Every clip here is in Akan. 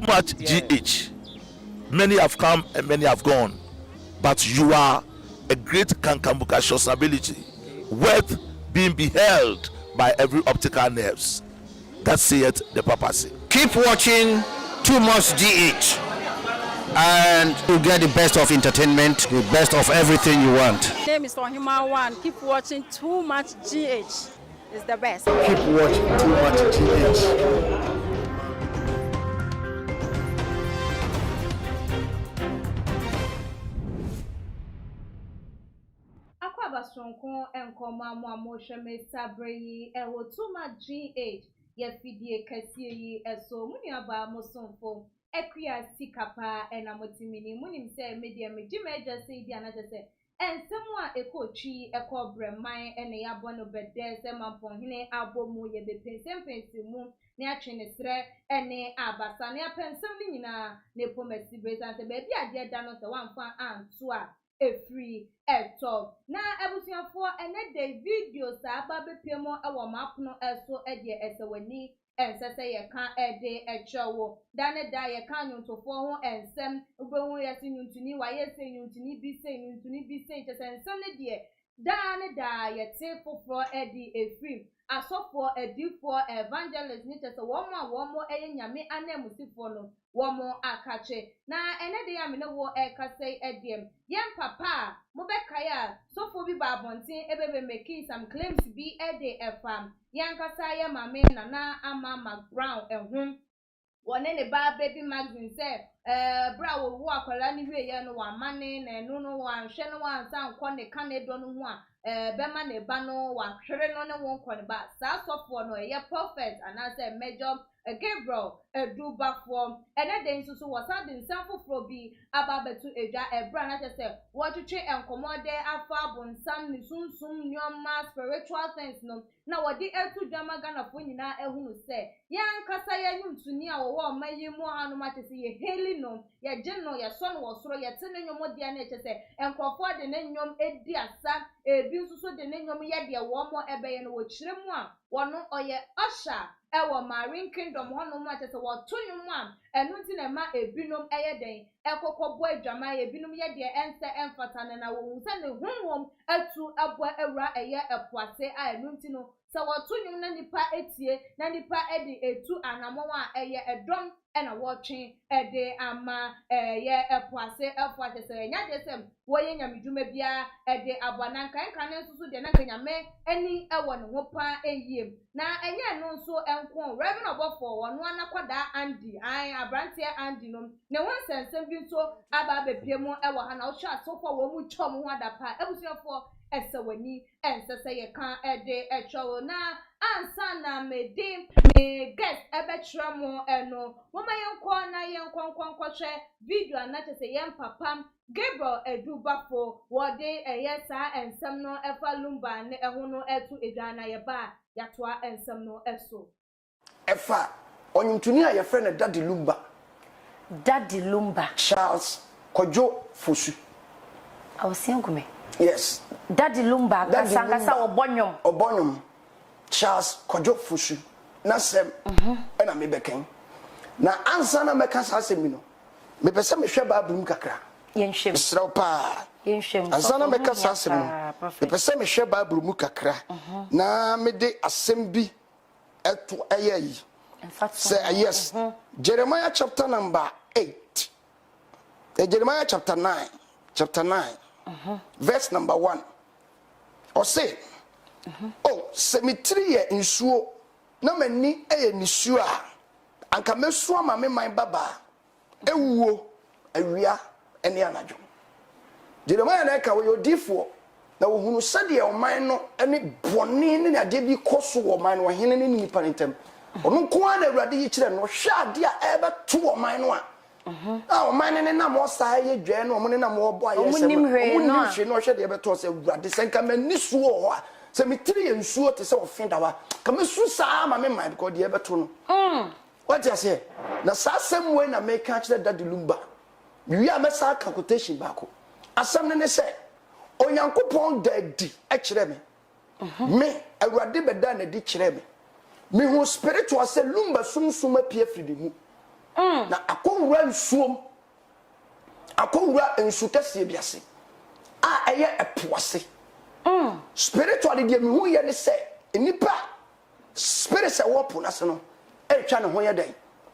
much GH. Many have come and many have gone, but you are a great kankambuka ability, worth being beheld by every optical nerves. That saith the papacy. Keep watching Too Much GH, and you get the best of entertainment, the best of everything you want. My name is Human One. Keep watching Too Much GH. It's the best. Keep watching Too Much GH. Sonko enkoma mo amoshe me sabre ewo Too Much GH ye fidie kasiye yi eso muni aba mo sonfo ekua sikapa enamotimini muni se media media se dia na se ensemu a ekochi ekobremman ene yabo no bede se mampon hene abomu ye bepensempensi mu ne atwene sre ene abasa ne apensem ni nyina ne pomasi bresa se be bia de da no se wamfa anto a free top na ebusuafo ene de video sa aba bepemo e wo mapono eso e de esewani ensese ye kan de echewo dane da ye kan nyuntofo ho ensem ubehu ye sinyuntuni wa ye senyuntuni bi ensem ne de dane da ye te foforo e de free asofo edifo evangelist ni tese womo nyame anemusifo no womo akache na ene de ya me no wo ekasei ediem yem papa mo bekaya sofo bi ba bontin ebebe make some claims bi ede efam yankasa ya mame nana ama brown ehum wone ne ba baby magazine say bra wo akwala ni hwe ye no wa mane na enu no wa hwe no wa nsa nkọ ne ka ne do no ho a bema ne ba no wa hwere no ne won kọ ne ba sa sofo no ye prophet anase major Gabriel Obofour ene de nsusu wasa de nsamfo bi aba betu edwa ebra na tese wo twetwe enkomode afa bonsam ni sunsum nyoma spiritual things no na wodi etu dwama ganafo nyina ehunu se yankasa ya nyuntuni a wo mayi mu anu ma tese ye heli no ye gyenno ye so no wosoro ye tene nyomodia na tese enkofo de ne nyom edi asa ebi nsusu de ne nyom ye de wo mo ebeye no wo kiremu a wono oye osha ewo marine kingdom hono mu atese wo tonwum a enu nti na ma ebinom eye den ekokọbo adwama ebinom ye de ense emfata na wo nse ne honwom atu abo ewura eye epoase a enu nti no se wo tonwum na nipa etie na nipa edi etu anamo a eye edom ena wo twen ede ama ye epoase se enya de sem wo ye nyamedwuma bia ede abwananka enka ne nsusu de na nyame eni ewo ne ho pa eyiem na enye no nso enko Rev Obofour wono anakwada Andy abrantie Andy no ne won sensem bi nso aba bepiemu ewo ha na wo hwa sofo wo mu twom ho adapa ebusuafo esewani ensese ye kan ede echowo na ansa na me guest ebetramo eno mama yenko na yenkwankwankwohwe video anatese yen papam Gabriel Obofour wode eyesa ensem no efa Lumba ne eho no etu edwana ye ba yatoa ensem no eso efa onyuntuni a ye frɛ ne Daddy Lumba Charles Kojo Fosu awosiengume yes Daddy Lumba kasangasa obonyom Charles Kojo Fosu na sem na me beken na ansa na meka sa asemi no me pese me hwe ba brum kakra yenhwem sraw pa yenhwem ansa na meka sa asemi no me pese me hwe ba brum kakra na me de asem bi eto eyayi say yes Jeremiah chapter number 8 Jeremiah chapter 9 verse number 1 or say oh cemetery ye nsuo na mani eye nisuo a anka mesuo ma me man baba ewuo awia ene anadwo Jeremiah na ka wo yodifo na wo hunu sade o man no ene bone ne ade bi koso wo man no hene ne nipa ntem ono nko ana awurade yi kire no hwe ade a ebe to wo man no a o man ne na mo sa ye dwe no mo ne na mo bo aye se mo hwe no hwe de ebe to se awurade senka mani suo ho a se mitiri ye nsuo te se ofenda wa ka mesu saa ma me man because de ebe to no what you say na saa same way na make catch the Daddy Lumba wi a mesa quotation baako asam ne se onyankopon dadi e kire me me awurade beda na di kire me hu spiritual se Lumba sumsum apie fridi mu na akowura nsuom akowura nsu kese biase a eye epoase spiritually de me hu ye ne se enipa spirit se wopo na se no etwa ne ho ye dan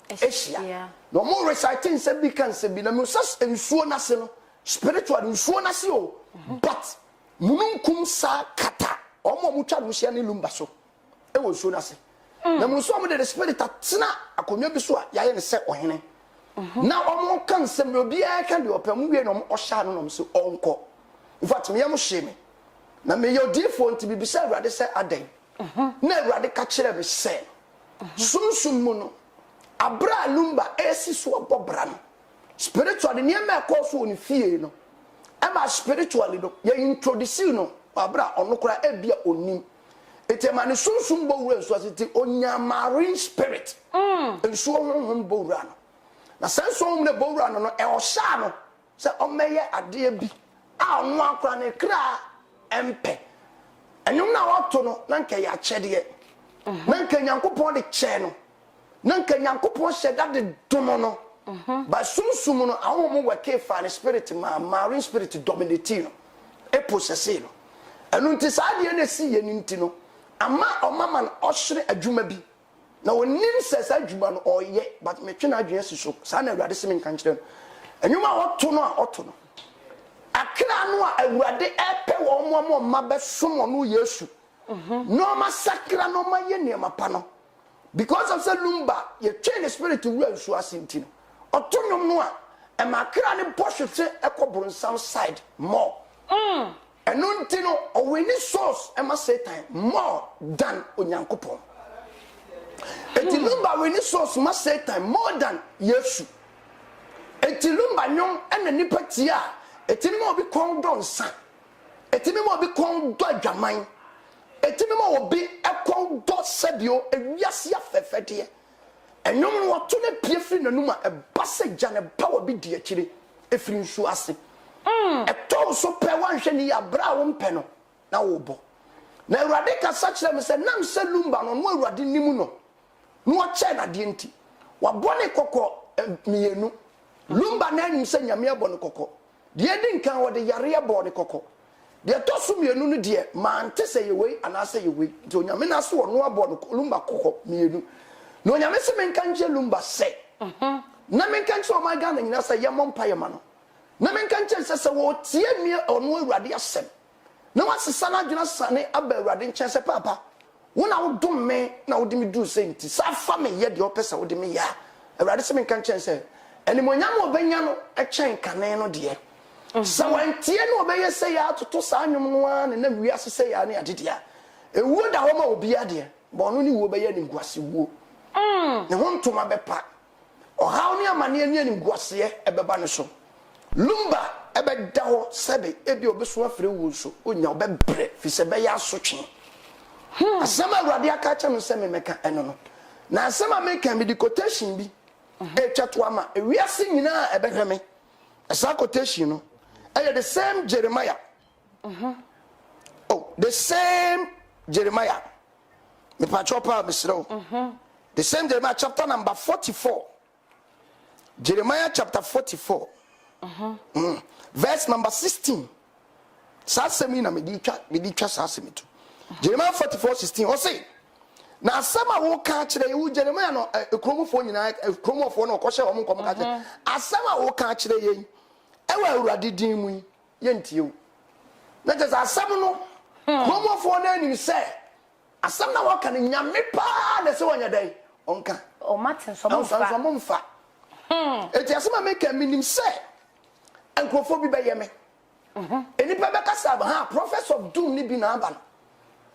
ehia no mo reciting se bi kan se bi na me sas nsuo na se no spiritually nsuo na se o but mununkum sa kata omo mu twa do hia ne lumba so e wo nsuo na se na mo so mo de spirit atena akonwa bi so a ya ye ne se ohene na omo kan se me obi a kan de opam wie no o sha no so onko in fact me yam hye na me yodifo nti bi bisa awrade se adan na awrade ka kire be se sumsum mu no abra lumba esi so obobra no spiritually ne ma ko so oni fie no e ma spiritually no ye introduce no abra onokora ebia onim etema ne sumsum bo wura so asiti onya marine spirit enso honhom bo wura no na senso hom ne bo wura no e o sha no se o meye ade bi a onu akora ne kra empe enyum na woto no na nka ya chede na nka nyankopon de che no na nka nyankopon hyeda de domo no ba sumsum no ahom weke fa ne spirit ma marine spirit dominate no e possess no enu nti sa de na si ye nti no ama omama no ohwere adwuma bi na onim sesa adwuma no oye but me twe na adwuma si so sa na awurade se me nka nkire no enyum a woto no akra no a awurade epe wo mo ma be som no yesu no ma sakra no ma ye ne mapa no because of say lumba ye train the spirit to rule so asinti no otonwom no a e ma akra ne bohwete ekoboro sam side more enu nti no owini source e ma Satan more than onyankopon eti lumba wini source ma Satan more than yesu eti lumba nyon ena nipa tia etimi mo bi kon don sa etimi mo bi kon do adwaman etimi mo obi ekon do sebio ewiase afefede enwom no wato na pie firi nanum a ebase gane power bi di akire efiri nsu ase eto so pe wanhwe ni abra wo mpe no na wo bo na awurade ka sa kire me se nam se lumba no no awurade nimu no no che na de nti wa bone kokko mienu lumba na nim se nyame abone kokko de edi nkan wo de yare abone kokko de to so mienu no de ma nte se yewe anase yewe de onyame na so no abone lumba kokko mienu no nyame se men kan je lumba se na men kan so ma ga na nyina se ye mompa ye ma no na men kan che se wo tie mi ono awurade asem na wasesa na dwena sane aba awurade nche se papa wona wo dom me na wo de mi du se nti sa fa me ye de opesa wo de me ya awurade se men kan che se enimonyam obenya no echen kane no de sa wantie no obeye se ya toto sa nwom no a na wiase se ya ne adede a ewu da ho ma obi ade bo no ni wo beye ni guase wo ne ho ntoma bepa o hawo ni amane ani guase ebeba ne so lumba ebe da ho sebe ebi obeso afre wo so onya obebre fi se be ya asotwe asema awurade aka cha no se me meka eno no na asema meka me di quotation bi e chato ama ewiase nyina ebehwe me esa quotation no the same Jeremiah the same Jeremiah me patropa misro the same Jeremiah chapter number 44 Jeremiah chapter 44 verse number 16 sasemi na meditwa sasemi to Jeremiah 44:16 o say na asama wo ka kire wu Jeremiah no ekromofo nyina ekromofo no kwhye wo nkom ka kire asama wo ka kire yen ewa awurade din mu yentie wo na je asam no kromofo na anim se asam na wo ka ne nyame pa na se wonya dai onka o matin so mfa eti asama make minim se enkrofo bi be yeme enipa be kasa ba ha prophet of doom ni bi na aba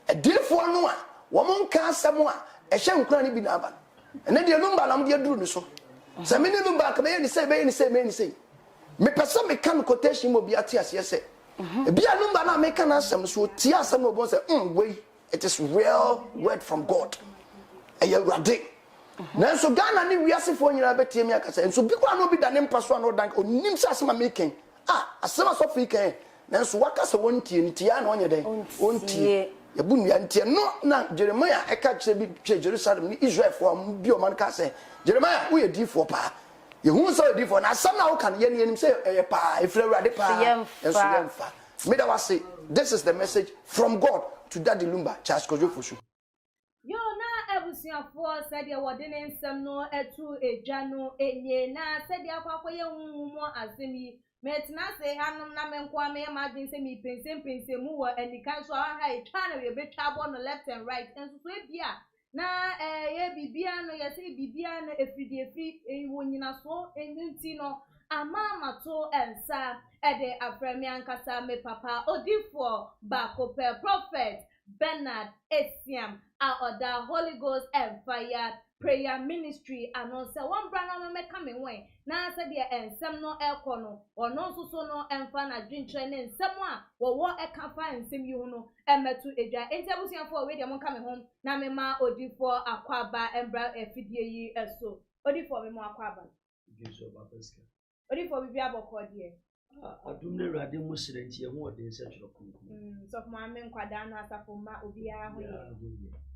edifo no a wo monka asem a ehye nkura ni bi na aba ene de lumba lam de duru ni so se me ni lumba ka be ni se me pesa me kan quotation mo bi ati ase se bi a lumba na me kan asem so ti asem no bo se wait it is real word from God eya urade na so Ghana ni wiase fo nyina betie mi akasa enso bi kwa no bi da ne mpaso an odan onim se asema making asema so fi kan na so wakasa wontie ntia na onye den ontie Yabu nua ntie no na Jeremiah eka kire bi kire Jerusalem ni Israel for am bi o man ka say Jeremiah wo ye difo pa ye hu so difo na asam na wo kan ye nim say e pa e Awurade pa enso yemfa me da say this is the message from God to Daddy Lumba 埲cult Obofour. Yo na ebusuafo said ya wode ne nsem no etu edwa no enye na said ya kwakoye hunhumo asemi metina se hanom na menkwa me ma dwen se mi pense mu wo anikan so aha e twa na we betwa bo no left and right enso so ebia na ye bibia no ye se bibia no efri wo nyina so enunti no ama mato ensa ede aframi ankasa me papa odifo ba ko prophet Bernard Esiam the Holy Ghost and Fire Prayer Ministry and also one brand me coming way na said the ensem no ekono or no so no emfa na dream training semwa wo e kan fa ensem yi no emetu eja entabusian for we dem coming home na me ma odifo akwaba embra efidie yi eso odifo me mo akwaba odifo bibi aboko die adumne rade mo sirenti e ho ode se twero kunku so for ma me nkwada no asafo ma obi a ho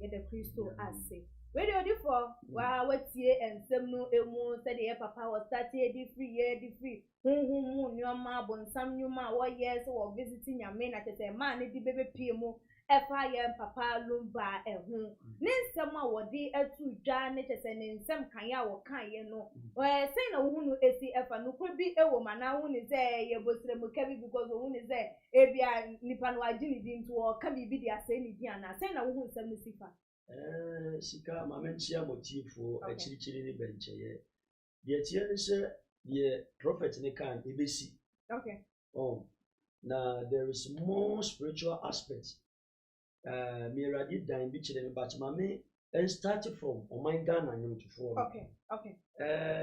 ye the Christo ase we odifo wa watie ensem no emu said the papa was started the free mu nyoma bonsam nyuma wo yes wo visiting nyame na tete ma ne di bebe pie mu efa ye papa Lumba ehu ne nsem a wodi atu dwa ne tete ne nsem kan ya wo kan ye no say na wo hunu esi efa no ko bi ewo ma na hu ne say ye bosire mu kabi because wo hunu say ebia nipa no agini di nto o kabi bi di ase ni di ana say na wo hunu nsem sifa sika mamenchia motifo achirichiri ni bencheye de tie ne se the prophet ne kan ebesi. Okay. Oh, now there is more spiritual aspects. Me ready dying bi chire me but mame and started from my Ghana nyum to for. Okay.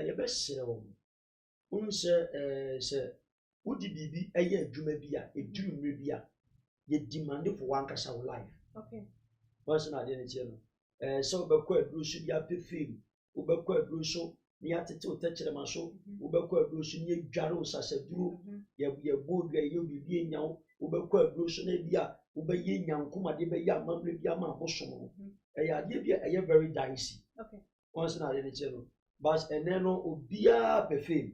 You best say say udi bibi eye adwuma bi a eduru mre bi a ye demand for one kasa life. Okay. Once na de ne tie no so be ko aduru so bi ape film wo be ko aduru so ni atete o techere ma so wo be ko aduru so ni adware o sasaduro ye bodu ye bibi enyawo wo be ko aduru so na bia wo be ye nyankoma de be ya mamre bia ma bosom no ya de bia eye very dicey. Okay. Once na de ne tie no but eneno obia pe film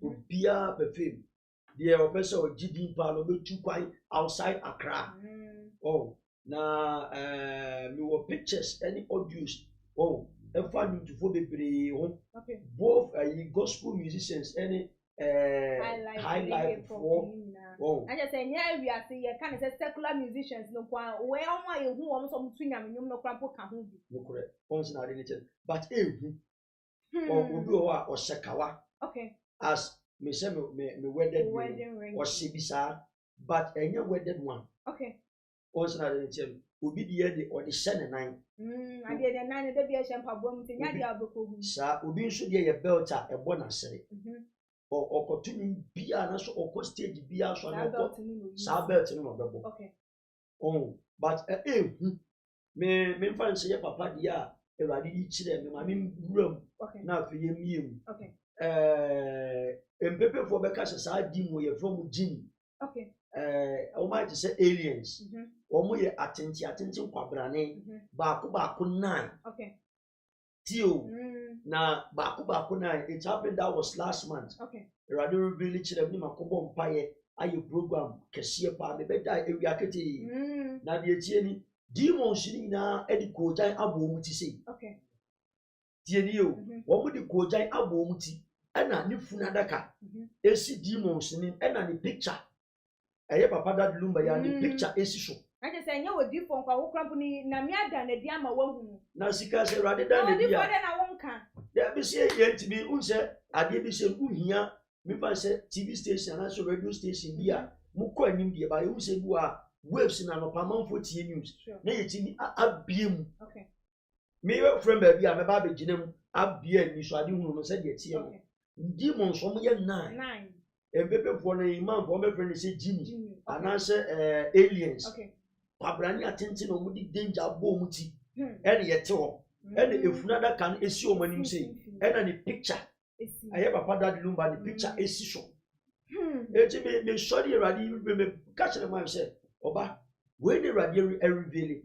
obia pe film the person o gidi pa no be tu kwai outside Accra. Oh na me were pictures any audios oh if I need to for bebre ho both gospel musicians any high life for oh I just say yeah we are say kind of say secular musicians no kwa we omo ye hu omo so mtu nyame nyum no kwa ka ho bi no correct once na related but ehu obi o a o sekawa okay as me say me wedded ring or shebisa but any wedded one okay once na related obi de or the shen nine ade de nine de bia shempa bom te nya de aboko hu sa obi nso de ye belt a ebo na sere okotuni bia na so okọ stage bia so na okọ sa belt no bebo okay oh but me fan say papa dia Awurade yi kire me ma me wuram na afi ye miem okay empepefo be ka sa di mo ye from gin okay o might say aliens omo ye atenti kwabrane baako 9 okay tio na baako 9 it happened that was last month okay radio really chire ni makobo mpaye aye program kese pa me be da ewia kete na de tie ni demons ni na edi kojan abomu ti sei okay tie ni o wo mu di kojan abomu ti ana ni funadaka esi demons ni ana ni picture eye papa Daddy Lumba ya ni picture esi so I just say nya wodi fon kwa wo krampo ni na mi ada na di ama wahu na sika se rade da na dia na wonka ya bi se ye tibi unse ade bi se uhia mi fa se TV station na so radio station bia mu ko anim die ba ye unse bu a waves na no pamanfo tie news na ye timi abiem okay me your friend ba bia me ba be ginem abia ni so ade hunu no se de tie no demons so mo ye 9 ebebe for na imam for me friend say Jimmy anase aliens okay pabrani atenti no mudi danger bo muti ene yete ho ene efunada kan esi o manim sei ene ni picture aye papa Daddy Lumba ni picture esi so eti me sorry Awurade me catch the man say oba when the radio reveal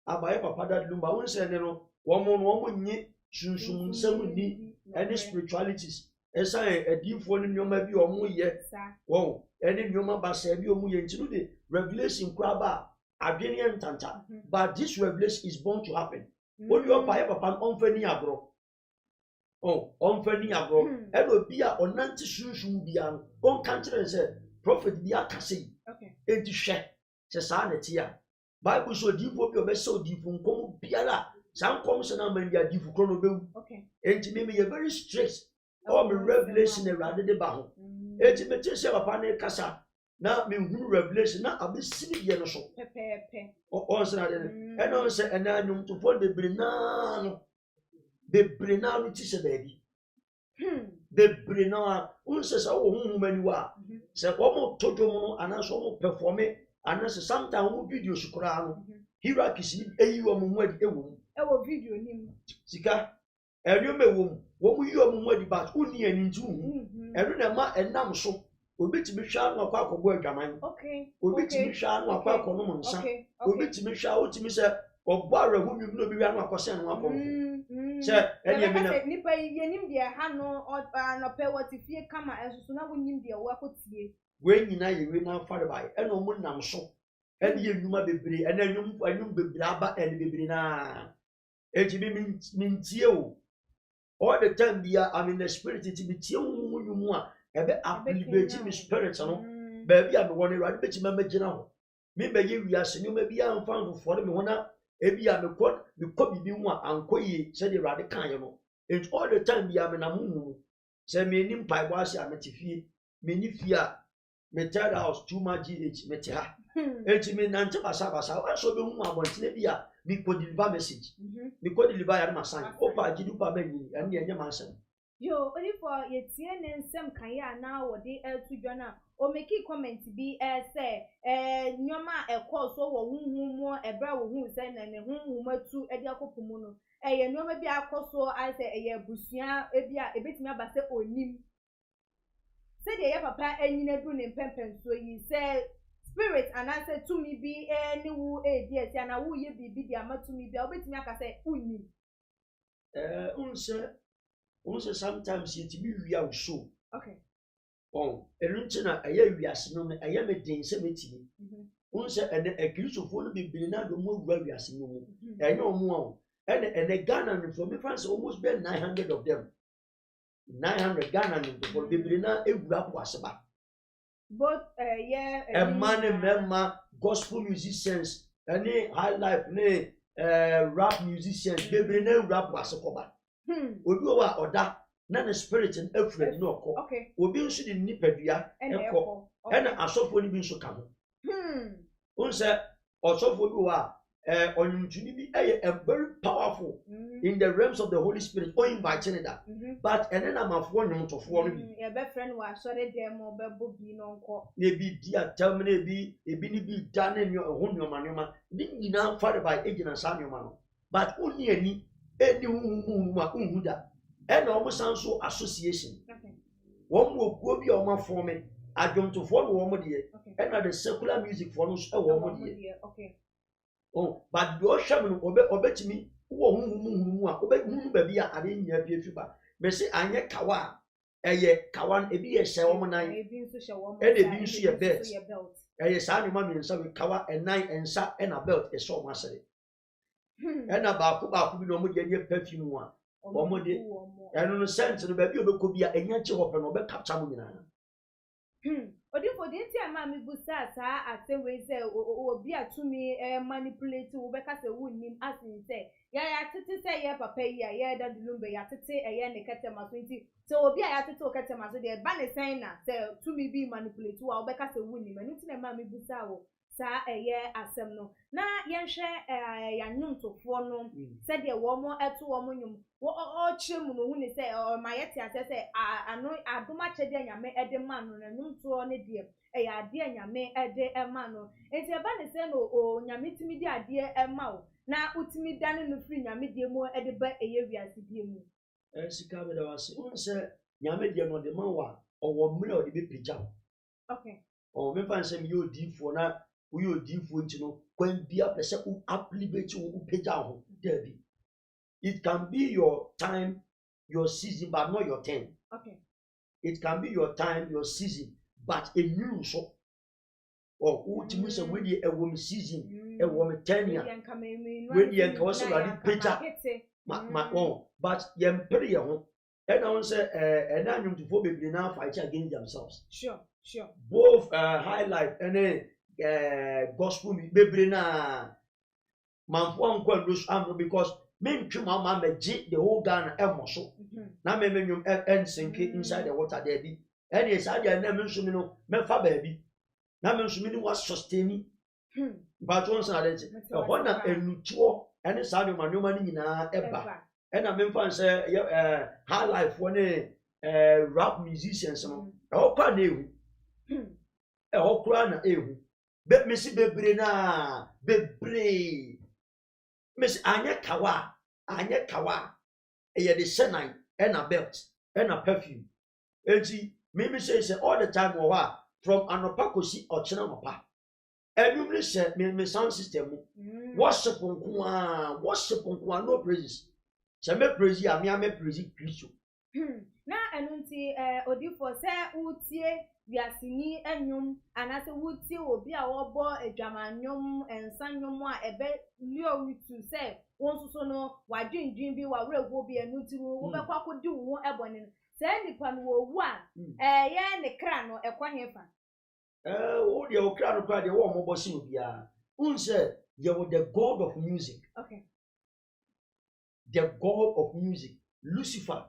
about papa that Lumba won say no woman nye sunsun nsɛm ni any spiritualities esa edifo ne nyoma bi omo ye wo any nyoma ba se bi omo ye nti no de revelation kraba adwene entanta but this revelation is born to happen when you papa onfani agro onfani agro e no bi a onante sunsun bia on kantre say prophet bi akase enti hwe se sa na tia bible so difo bi obeso difo nkom biara san kom se na man dia difo krono bewu enti me ye very strict all me revelation e rade de ba ho enti me te se papa ne kasa na me hunu revelation na abesini ye no so pepepe o se na de e no se ena nyum to fo de brina no ti se baby de brina un se sa wo hu mani wa se wo mo tojo mo ana so mo performe ana se sometimes wo video sukura no hira kisi eyi wo mo mwadi ewo video nim sika enyo mewo wo mu yi wo mo mwadi ba uni ani ntu enu na ma enam so obetimi hwa no akwa akọbọ adwaman obetimi hwa no akwa akọno mo nsa obetimi hwa otimi se ọbọ arahu nwum no bi wa no akọse no akọ se eni emi na nipa yi nim de ha no no pe watifie kama enso na wonyim de wo akotie we nyina yewe na afare bai ena omo nam so eni enuma bebre ena enum bebre aba eni bebre na ejimi mintie o all the time bia I'm in the spirit ti bitie nwum a ebe abilibeti mi spirit no baby am won erade beti ma magina ho me be ye wiase nyoma bia amfa for me hona ebi am ko bibi hu ankoyi se de erade kan ye no and all the time bia me na mumu se me nim pai bo ase ametifie me ni fie a me third house too much gh me te ha enti me nante basa so be hu abontine bia me ko deliver message me ko deliver ya ma sign opa gidu pa ba ni ene enye ma asem yo only for yetie ne nsem kan ya na wo de eltudwa na o make comment bi say nyoma ekọ so wo hunhun mo ebra wo hun say na ne hunhun matu e de akopomu no ye nyoma bi akoso I say ye busua e bia ebetimi abase onim say de ye papa anyina du ne pempen so yi say spirit and I say to me bi ni wu ds ya na wu ye bibi dia matumi bia obetimi aka say unim unse sometimes it be we are so okay eluntina aya wiase no aya medin se metimi unse ene ekrisofo no bibiri na do mo wura wiase no mu enye omo ene Ghana no from France almost be 900 of them 900 Ghana no for bibiri na ewura po aseba both man gospel musicians any high life ne rap musicians bibiri na ewura po asekoba obi wa oda na the spirit in every no ko obi nso di nipadua ekọ ena asofo ni bi nso ka ho unse osofo bi wa onyuntuni bi very powerful in the realms of the Holy Spirit o invite that but enena mafo nyumtofo no bi e be friend wa sore dem o be bobi no nko na bi dia tam na bi ebi ni bi da na ho nyoma ni nyina fare by egina sa nyoma no but oni ani eni hu ma hu da and almost so association one more go be on my form I don't to follow one day and the secular music follows a woman okay but do shaman obet me who baby I didn't hear you ba me say anye kawa kawan ebi ye she woman nine and ebi nso ye belt sa ni ma me nsa we kawa and nine and sa and a belt e so ma sere and ba bi no mo je perfume one omode eno no sense no ba bi obekobia enya che hope no obe capture mo nyina odifo de nti ama me busa sa atewe se obi atumi manipulate wo be ka se wonnim asin se ya tete se ye papa yi ya da Lumba ya tete eye ne katema so nti se obi ya tete o katema so de ba ne sen na se tumi bi manipulate wo be ka se wonnim enu ti na ma me busa wo sa eye asem no na yenhwe ya nyumtofo no se de wo mo eto wo mo nyum wo chemu no hu ne se ma yete ase se ano adoma chede anyame ede ma no na nyumto ne de ya ade anyame ede ema no enti eba ne se no nyame timi de ade ema wo na utimi dane no firi nyame de mu ede ba eye wiase de mu sika be da wase unse nyame de no de ma wa owo mre o de be pija okay me fan se mi yo di fo na we are different, when be a person who applicate you pay down, Debbie. It can be your time, your season, but not your turn. Okay. It can be your time, your season, but a new so. Or ultimately, so when you a woman season, a woman tenure, when you can also like picture, but you pretty young. And I want to say, and I need to for baby now fight against themselves. Sure. Both highlight and gospel baby na man for uncle those because men to mama me the whole Ghana muscle. Now me and sink inside the water there be. And yes, I didn't mention me fa baby. Now mention was sustaining. But once I did a one and two and it's how my new money in a and I mean, say, high life when rap musicians, all quite new. A whole crown, bet Missy Bebrina, Bebre, Miss Anya Kawa, a senine, and a belt, and a perfume. And she maybe says all the time, or from Anopacosi or Chinamapa. And you said, me sound system, worship on no praises. Se me praise ya me praise Kristo. Na enunti Odifo se utie wiasini enwum anase utie obi a wobo adwamanyom ensanyom a ebe lio witu se wonsoso no wadwindwin bi wa werego bi enunti wo be kwakodi wo ebone se nipa no wo wu a ye ne kra no ekwahefa wo de o kra no kwa de wo mo bosi obi a unse ye wo the god of music. Okay. The god of music, Lucifer,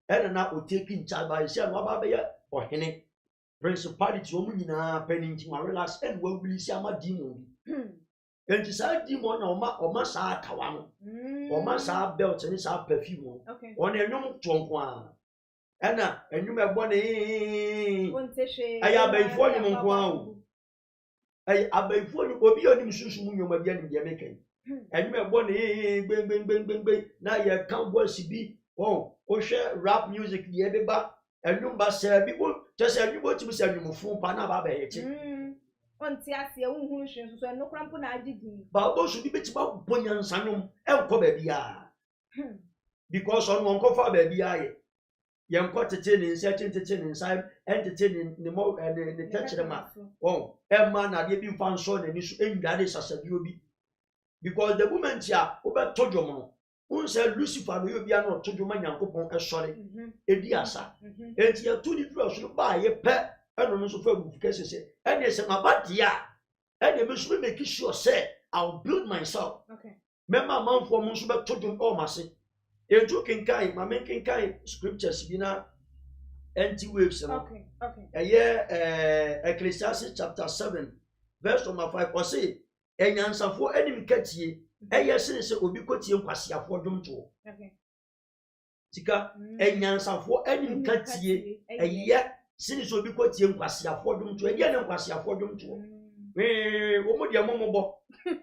and now will take in charge by himself, or Henny, principality, woman, penning to relax, and will be some demon. And to say demon or massa kawan, or massa belt and his perfume. Okay. On a young tongue. Anna, and you may want I have been for you. I have been for you, will be on him, Susan, you may be in the American. And you may want bang. Now you can't watch be share rap music the Ebeba and Lumba say people just say you want to say you move Panaba. On Tiasia, who so no cramp on ID. But those should be bits about Bunyan Sanum and Cobebia. Because on one cover baby, young caught entertaining inside, entertaining the more and the touch of the mouth. Oh, a man had been found son and issue in that is as a beauty. Because the woman here, over told your mom, who said Lucifer, you be not told your man, Uncle sorry, a diasa. And you are 2 liters to buy a pet, and also for cases. And yes, my bad, yeah. And the must make sure, say, I'll build myself. Okay. Remember, mom for Musuba told you all, Massy. A joking kind, my making kind scriptures, you know, anti waves. Okay. A year, Ecclesiastes chapter 7, verse number 5, or say, and answer for enemy catchy, and yes, it will be cut in Quasia for them too. Okay. Tika, and answer for enemy catchy, and yet, since will be cut in Quasia for them to again and Quasia for them too. Woman, your momo,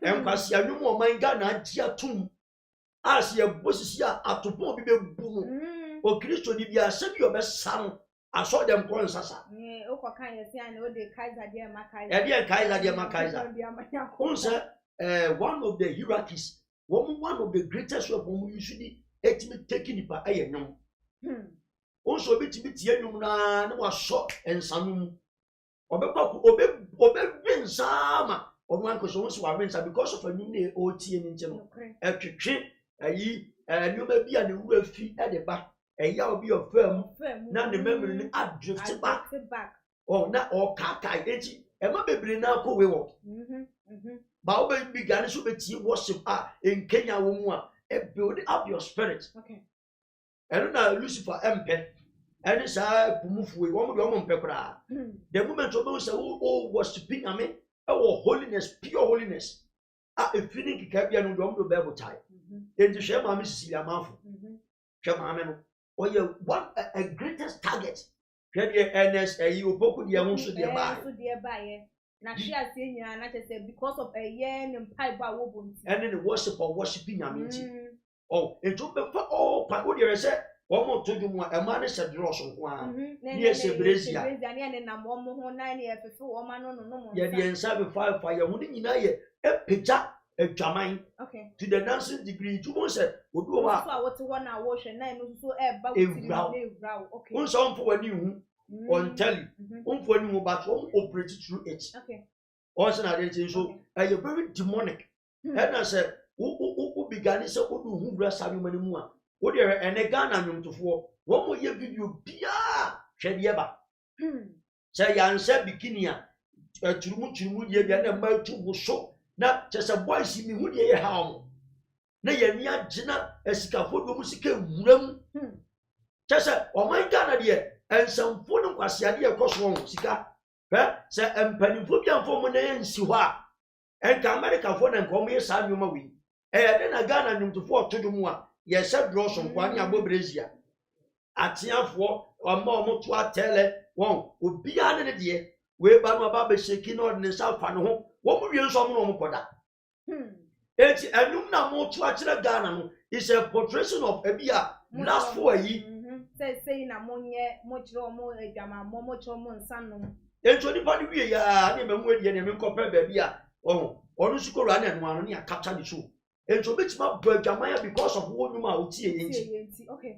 and Quasia no more my Ghana, dear tomb. As your bosses here at to Bobby Boom, or Christo, if you are send your best son. I saw them calling Sasa. One of the hierarchies, one of the greatest weapons usually taking it by a young. Also, bit was shot and some. Obey Sama or one because because of a new OT and general. After trip, you may be an real fee at the back. And y'all be a firm, now the memory I drifted back. Oh, not all caca, and my baby now go away. But began to be worship in Kenya, and build up your spirit. Okay. And now Lucifer Empe, and it's a move with one woman pepper. The moment of those who worshiping, I mean, our holiness, pure holiness. A feeling can be an old Bible type. And to share my Mrs. Yamafu. Share or you want a greatest target. You book the answer thereby. Now she has seen you, and I said, because of a yen and pipe by woman. And then the worship or worshiping, I mean, oh, it took me for all, but what you said, Omo to dwom a ema ne se draw so kwa ne se brezia ne na mo ho na ne efefe wo ma no no ye de ensa be fa ye ho ne nyina ye epeja adwaman to the dancing degree to mo se obi o ma so wote wo na wo hwe na no so e ba wuti ne ewrawo okay unso mfo wani hu on tell mfo wani hu but won operate through it also na dey so you very demonic and na say wo begin say odu hu bra sabi mani mu a wo de ene Ghana nwomtofo wo mo ye video bia hwe de ba say yanse bikini a turumu ye bia na ma tu wo so na chese boys mi hu de ye ha o na ye ni agina esikafo do mu sika wuram chese o man Ghana de ensamfo no kwasiade e koso won sika se empanifo bia mfo mo na ensi ho a enka America fo na nko mo ye sa nyoma wi de na Ghana nwomtofo otodum a ye se draw so kwa ni abobrezia atiafo omo to atele won obi ane ne de we ba no ba be sheki no de sa fa no ho wo mu wie nso mo no mo koda enti enum na mo to akire Ghana no is a portrait of ebia last for yi say na monye mo kire omo adwama mo kire omo nsanom enti oni pa ni wie ya na me mu edi na me nkopɛ ba bia onu sukoro ana no ano ne ya capture the show enti obetima bo adwama because of wo nyuma otie yenti okay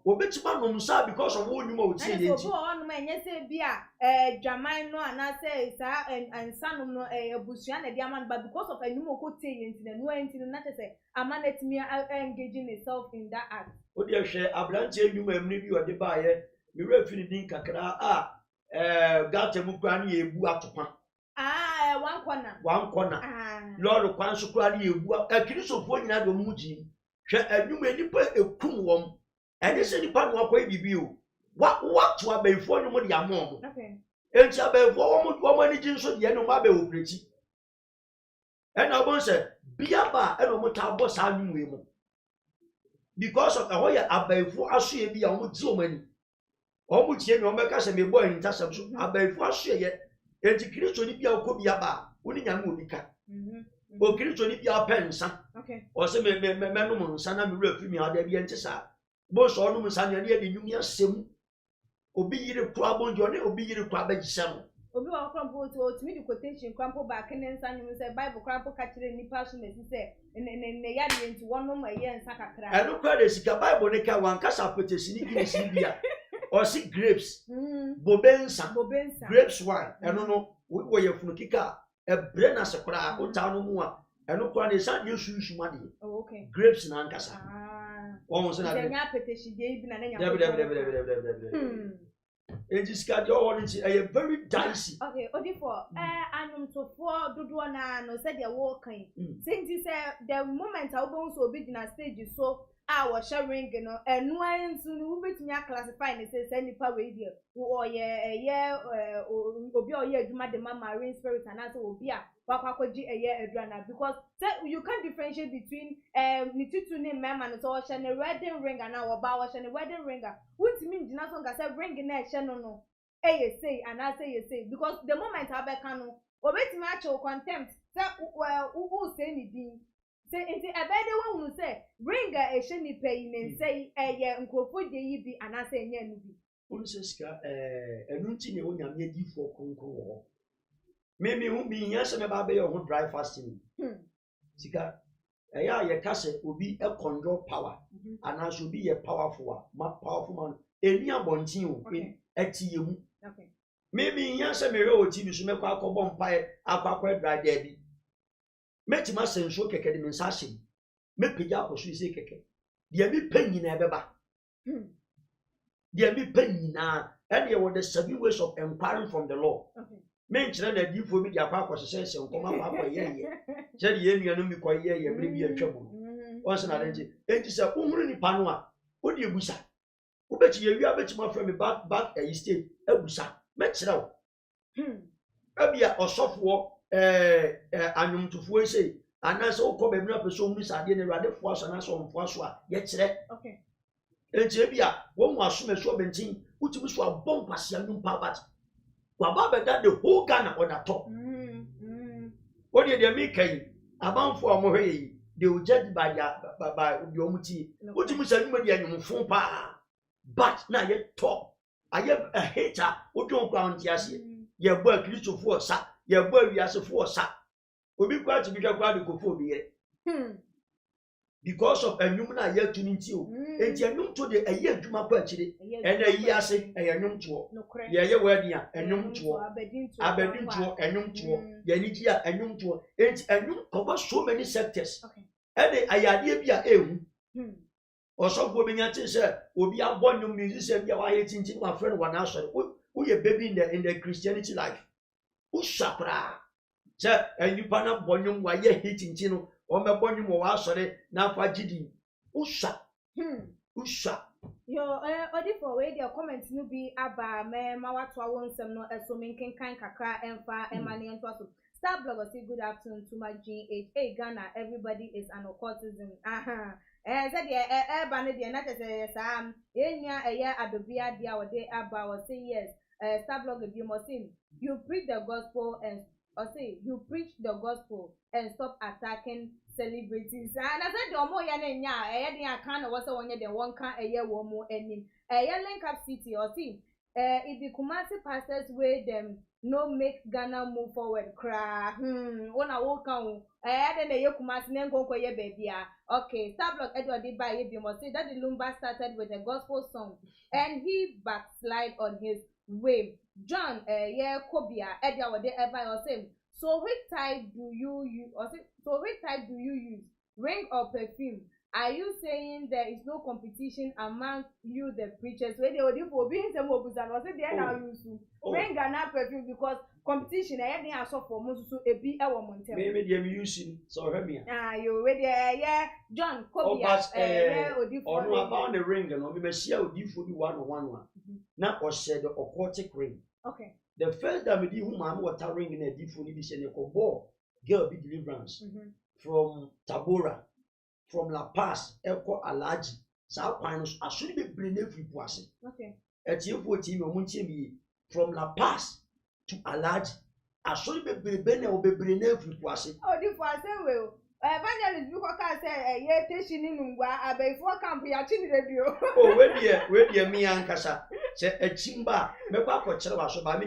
obetima no msa because of wo nyuma otie yenti so onu ma enye se bia adwaman no ana say sa ansanom no abusua na dia man but because of anyuma okotie yenti na no enti no na say amanetimi engaging itself in that act odi ehwe abrante anyuma emni bi ode ba ye mi refini din kakra gata mu kwa na ebu atopa one corner lord kwan so kwa na ebu akirisofo nyina do mu ji hwe anyuma nipa ekum wom ene se nipa no akwa bibi o what to abaifo no mu de amom enti abaifo wom ani ji nso de no ma ba opreti ena obon se biaba ena mo ta bo sa anyuma mu because of ahoya abaifo aso e bia mo di omani omu tie mi omeka se me boy nta sam so abaifo aso ye enti Kristo ni bia ko bia ba woni nyame obika o Kristo ni bia pensa o se me no mo nsa na me refi mi ada bia enti sa bo so no nsa na ne nyumi asem obi yire kura bonjo ne obi yire kura ba gisam obi wa krampo to me di quotation krampo ba kene nsa nyum se Bible krampo ka kire nipa so na si se ne ya de enti wono ma ye nsa kakra eno kwa de sika Bible ne ka wan kasa petesi ni kini si bia or see grapes bobensa grapes wine eno no wo ye funu kika e brena se kura o ta no mu a eno kwa ne sa de susu ma de grapes na nkasa won se na de nya petesi de bi na nya ejiska de o nti e very dicey okay odi for anum to for dodo na no se de wo kan since say the moment I won so obi na stage so our sharing no enu antu no betimi classify ne say nipa we dey wo obi oye adwuma de marine spirit and also obi a wakwakoji adwana because say you can't differentiate between nititu ne mema no so she ne wedding ring and now oba she ne wedding ring wutimi ngina so nga say ring na she no say and I say because the moment abeka no obetimi acho contempt say who say ni din say enti abede won say ring a she ni pay ne say nkrofo de yi bi and I say nya nu bi unse sika enu nti ne wonyame adifo konkro wo me hu bi nya se me ba be your dry fasting sika ya ye ka se obi e control power and as obi ye powerful man eni abontin o eti yemu me bi nya se me re o ti bi so me kwa akobọ mpa akwa dry there bi metima senso keke de mensa hye me pija akoso ise keke de mi panyina ebeba de mi panyina and there were the 7 ways of inquiring from the Lord men kire na difo bi de akwa akoso se nkoma akwa ye je de ye nuanu mi kwa ye bre bi atwam onse na denje enti se uhuru ni pano a o de ebusa o beti ye wi abetima from me back a state ebusa me kire wo abia osofo anyumtufuo sei anase ukọ be mna peso mu sade ne rade fo aso na so mfo aso a ye kire enti bia wo mu aso meso bentin utimi so abom kwase anyumpa bat wa ba be da the whole Ghana on the top what dey me kai abanfo omohwe yi they will judge by the omuti utimi sa nyuma dia nyumfo pa but na ye top aye a hater wo don ground yase ye bo Christopher sa ye bo wiasefo sa obi kwa ti bi kwa de kofo bi ye because of enwum na ye tuni nti o enti enwum to de aye adwuma kwa akire ena yi ase enwum to ye ye wadi a enwum to abedin to enwum to ye ni ji a enwum to enti enwum cover so many sectors ene ayade bi a ehu osofo bi nya tin se obi abonum musician bi a wa ye tintin wa friend wa na so who ye baby in the Christianity life who shapra se enipa na bonum wa ye hitintin no o me bonum wa asore na fa gidi usha yo odi for we the comment no bi aba me ma wato awonsem no eso menkenkan kakra emfa emane ento aso Star blogger say good afternoon to my GH. Hey Ghana, everybody is an occultism. Said the banner the not as Sam. Enya a year adobia dia or day about say yes. Star blogger you must sing. You preach the gospel and you preach the gospel and stop attacking celebrities. And I said the more yana kind of was one year than one can a year one more ending. Link up city or see. If the Kumasi pastors way them no make Ghana move forward, cry. When I walk on, then the Kumasi name go for your baby. Okay, Star Block Edward did by you must say that the Lumba started with a gospel song and he backslide on his way. John, Kobia, Edward, whatever or same. So which type do you use? So which type do you use? Ring or perfume? Are you saying there is no competition among you, the preachers? Where they were being some of us and was it there now use ring and perfume because competition I didn't ask for most to a be our mountain. Maybe they using so help me. You ready? Yeah, John, Kobe, or no about the ring and we may see how different one. Now or said the occultic ring. Okay. The first time we did whom I'm water ring in a different edition, a ball girl be deliverance from Tabora. From La Paz, Elko Alaji, South Pinos, I should be bringing every person. Okay. At your 14 or Munchimi, from La Paz to Alaji, I should be bringing every person. Oh, the person will. Evangelist, you can say, yeah, teaching in Lumba, I before camp, we are chilling radio. Oh, where dear me and Casa, say a chimba, make up for Chelva, so by me,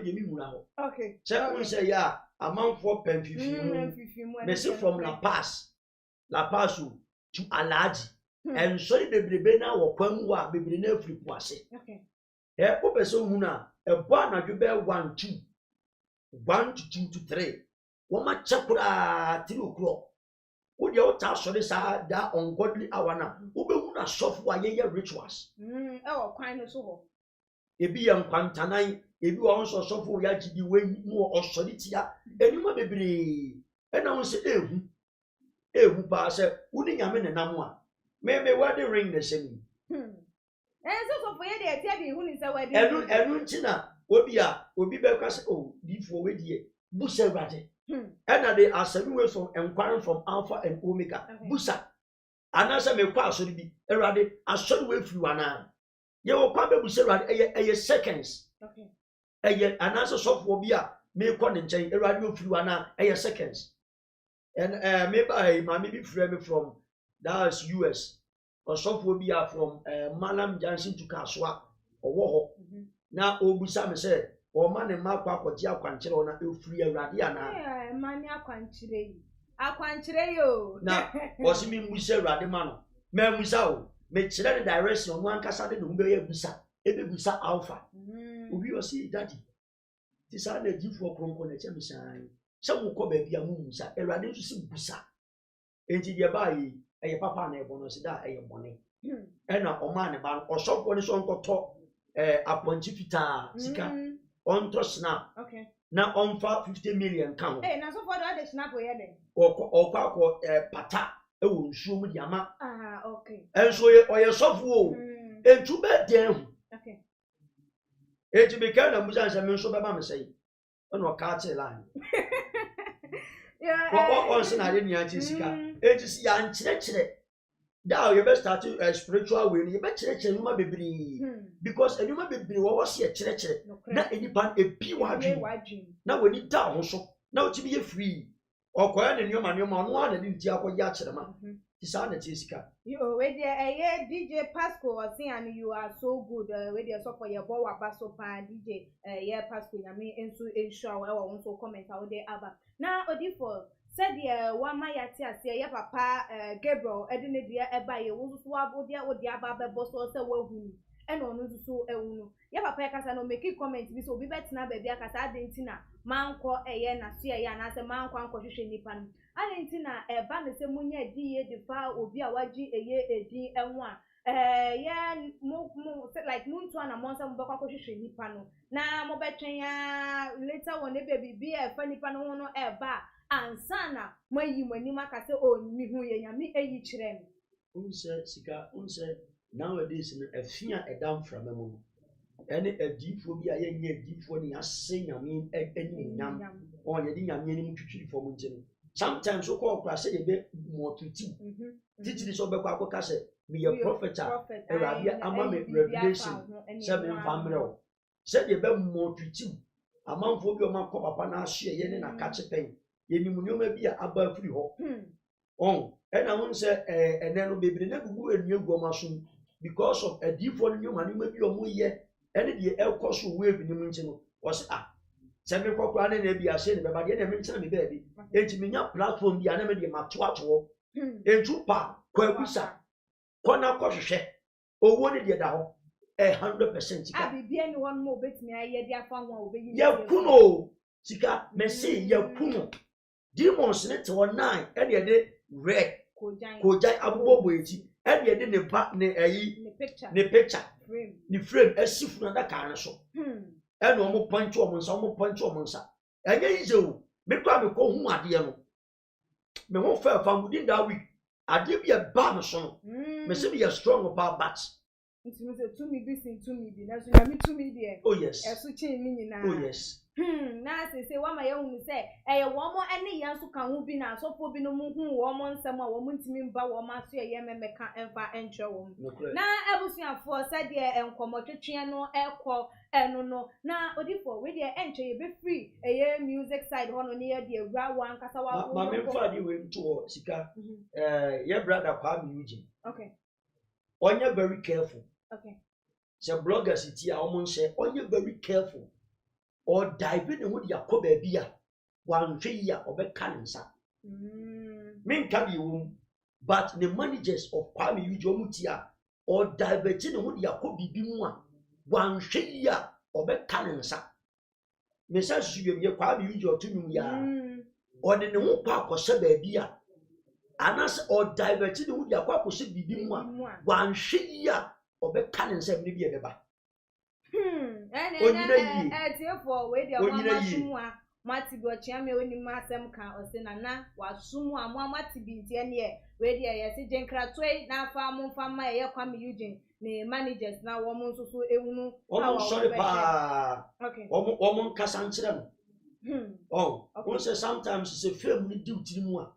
okay. So we say, yeah, amount for pen 15, message from La Paz to Alaji, and sorry, baby, now or Kwamwa, baby, no free posse. Okay. Eh, Opeso Muna, a one you bear 1, 2, 1 to 2 to 3. 1 much chapura 3 o'clock. Would your task on this that ungodly hour now? Ubuna software rituals. Oh, kind of so. A be young Pantanai, if you also software yaji way more or solitia, and you might be. And I will say, who pass it, wouldn't you mean a number? Maybe what the ring the same. And so for you, tell me who is a wedding. And China will be because before we dear Busa Rade. And they are 7 ways from inquiring from Alpha and Omega. Busa. And as I may pass would be a radi, a short way through an eye. You will probably say a seconds. Okay. And as a software be a may call and change a radio through an eye, a seconds. And maybe frame from that's US or software be from Malam Johnson to Kaswa or Woho. Now, Obusam said, or man and Mark or Tia Quanchero on a free radiana. Mania Quanchire. A Quanchireo. Now, was mean we say Radimano. Men Musao, make the direction on one Casade Lumba Busa, Ebe Busa Alpha. We will see daddy. This are the deep for Cronco sign. Some will call baby a moonsa, a radio to see Busa. Ain't it your body, a papa and a bonus that a bonnet. And a man about or some one is on top a pontifita, Sika, on to snap. Okay. Now on for 50 million count. Hey, now so for the snap we had or pata, a wound shoe with Yama. Ah, okay. And so your soft wool, and too bad them. Okay. It be kind of Musans and Musso Bama say, on a cart line. Yeah, once I didn't yank it is young church. Now you best start to a spiritual way. You better church and you might be because you might be what was here church. Not any pan a P1. Now we need down so now to be a free or quiet and your man, one and in Tiago Yachama. Tisana Jessica. You with the DJ Pasco was saying and you are so good with your support your boy Basso Pan DJ Pasco I mean into ensure well also comment out there aba. Now Odifo said one my yatia say ya papa Gabriel edine dia eba ye wo so abo dia wo dia ba boss so wa hu and onu so ehunu ya papa kasa no make comment bi so obi betina ba bia kasa adentina manko na so ya na se manko anko hwehwe nipa no adentina eba ne se munya die de fa obi a waji edin enwo a ya mo like muntu ana monsa mo bakwa hwehwe nipa no na mo betwen ya later one baby bi e fa nipa no no eba ansana mayi manima ka se o mi hu ye nyame eyi kire me unse sika unse nowadays in a fear a down from a moment. Any a deep phobia, any deep for the saying, I mean, any yam or yading a meaning to treat for muntin. Sometimes so called class a bit more to tea. Teaching this over Quacasa, be a prophet, a rabia, a mammy revelation, 7 family. Said you better more to tea. A month for your man pop upon our share yen and a catch a pain. Yen you may be above free hope. Oh, and I won't say, and then will be never go and you go mushroom. Because of a different new money, maybe your more yet, and the air cost will wave in the mountain was 7 o'clock running, maybe I said, but the enemy tell me, baby, it's me up platform, the enemy, my twatch, and 2 pa, Quabusa, Corner Coshe, or what did you down 100%. I be bien one more bit me, I yet ya found one obey. Ya Puno, Sika, Messi, ya Puno, demons net or 9, and the day red, Kojai Abu. And you didn't back ne picture frame as if another car so. And no more point to almost and yes, you make me call whom I dear. Me won't fair from within that week. I give you a banner song. Me be a strong about bats. It was a to me, to me, to me, dear. Oh, yes. A switching meaning now. Oh, yes. Now say what my own say. A woman any young so can be now so for be no moon woman some woman to me but woman to a yemen can ever enter home. Now I was young for said dear and commodity air call and no. Now Odifo with your entry be free a year music side one near the brow one casawa. My father went to Sika, your brother Kwame Eugene. Okay. On you're very careful. Okay. So bloggers it here almost say, on you're very careful. Or dive in with your cobe beer, 1 year of a cancer. Men can be womb, but the managers of Kwame Eugene or dive in with your cobe bimwa, 1 year of a cancer. Message you your Kwame Eugene to me, or the no park or sebe beer. Anas or dive in with your cobe should be bimwa, 1 year of a cancer, maybe a beba. For where the one Mati go chame when you masem can or senana was sumo and Mati be near where the yes, Jenkra Tway now farm from my air Kwame Eugene, the managers now woman so almost sorry pa okay woman Cassantra. Oh, also sometimes it's a family duty more.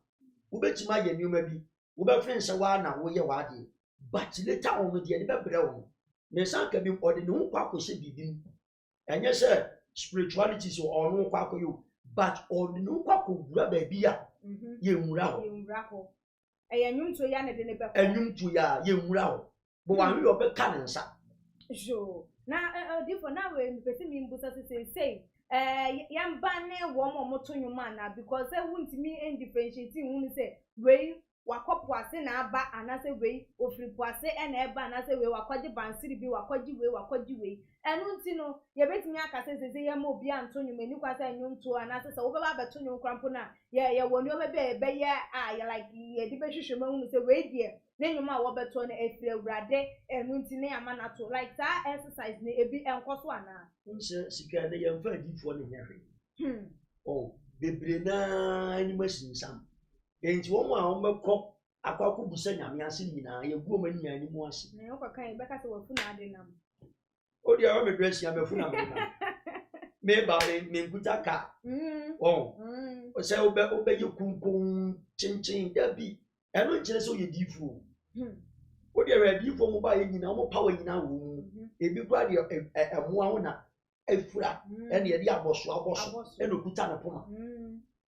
Who bet you my you maybe Uber friends a while now, we are wadi, but later on with the other brown. Mesan can be or the no quack should be. And yes, sir, spirituality is or no quack you, but or the no quack will grab a beer. You raffle. A young to Yana de Neba, and you to ya, you row. But one you are cannon, sir. Sure. Now, different now when Pessimim Busa say, young banner, one more motor your man because I won't me and differentiating when you say, way. Wakopwase na aba anase we ofripwase na eba anase we wakwaje bansiri bi wakwaji we enu nti no ye betimi akase sese ye ma obi antonyo mani kwase anyonto anase se wo beba betonyo krampo na ye woni o be ye ye like ye di be hwehwe ma hu se we die na nyoma a wo beto na efire awrade enu nti ne ama na to like that exercise ne ebi enkoso ana nse sika de ye mfa difo ne hwe oh bebre na animation sam enti wo a wo mekọ akwakọ busa nyame ase nyina ye guo ma nyina ni mu ase na yo kwakan be ka se wo funa ade nam o dia wo me dress ya me funa me nam me ba me nkuta ka oh o se o be ye kunkun chinchin da bi eno nkire se o ye difu o dia we difu mo ba ye nyina mo power nyina wo ebi kwa dia emo awo na efura ene ye dia aboso eno kuta na poma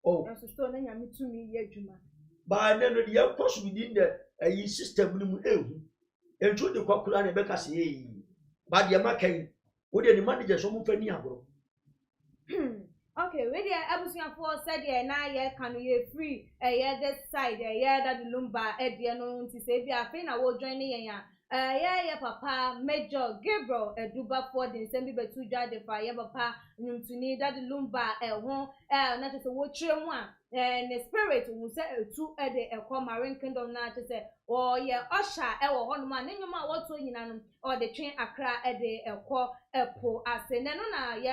oh so na nyame tumi ye adwuma But then the course within the system and through the ภิcult and Becca say, but the Mackay, what the manager so move any abro. Okay, we there for said yeah can we free this side that the Lumba no to say be a thing I will join papa Major Gabriel Duba for the same be to judge the fire papa to that the Lumba not just a watch one and the spirit who say two a marine kingdom na to say or usher one man in your what or the train Accra po as na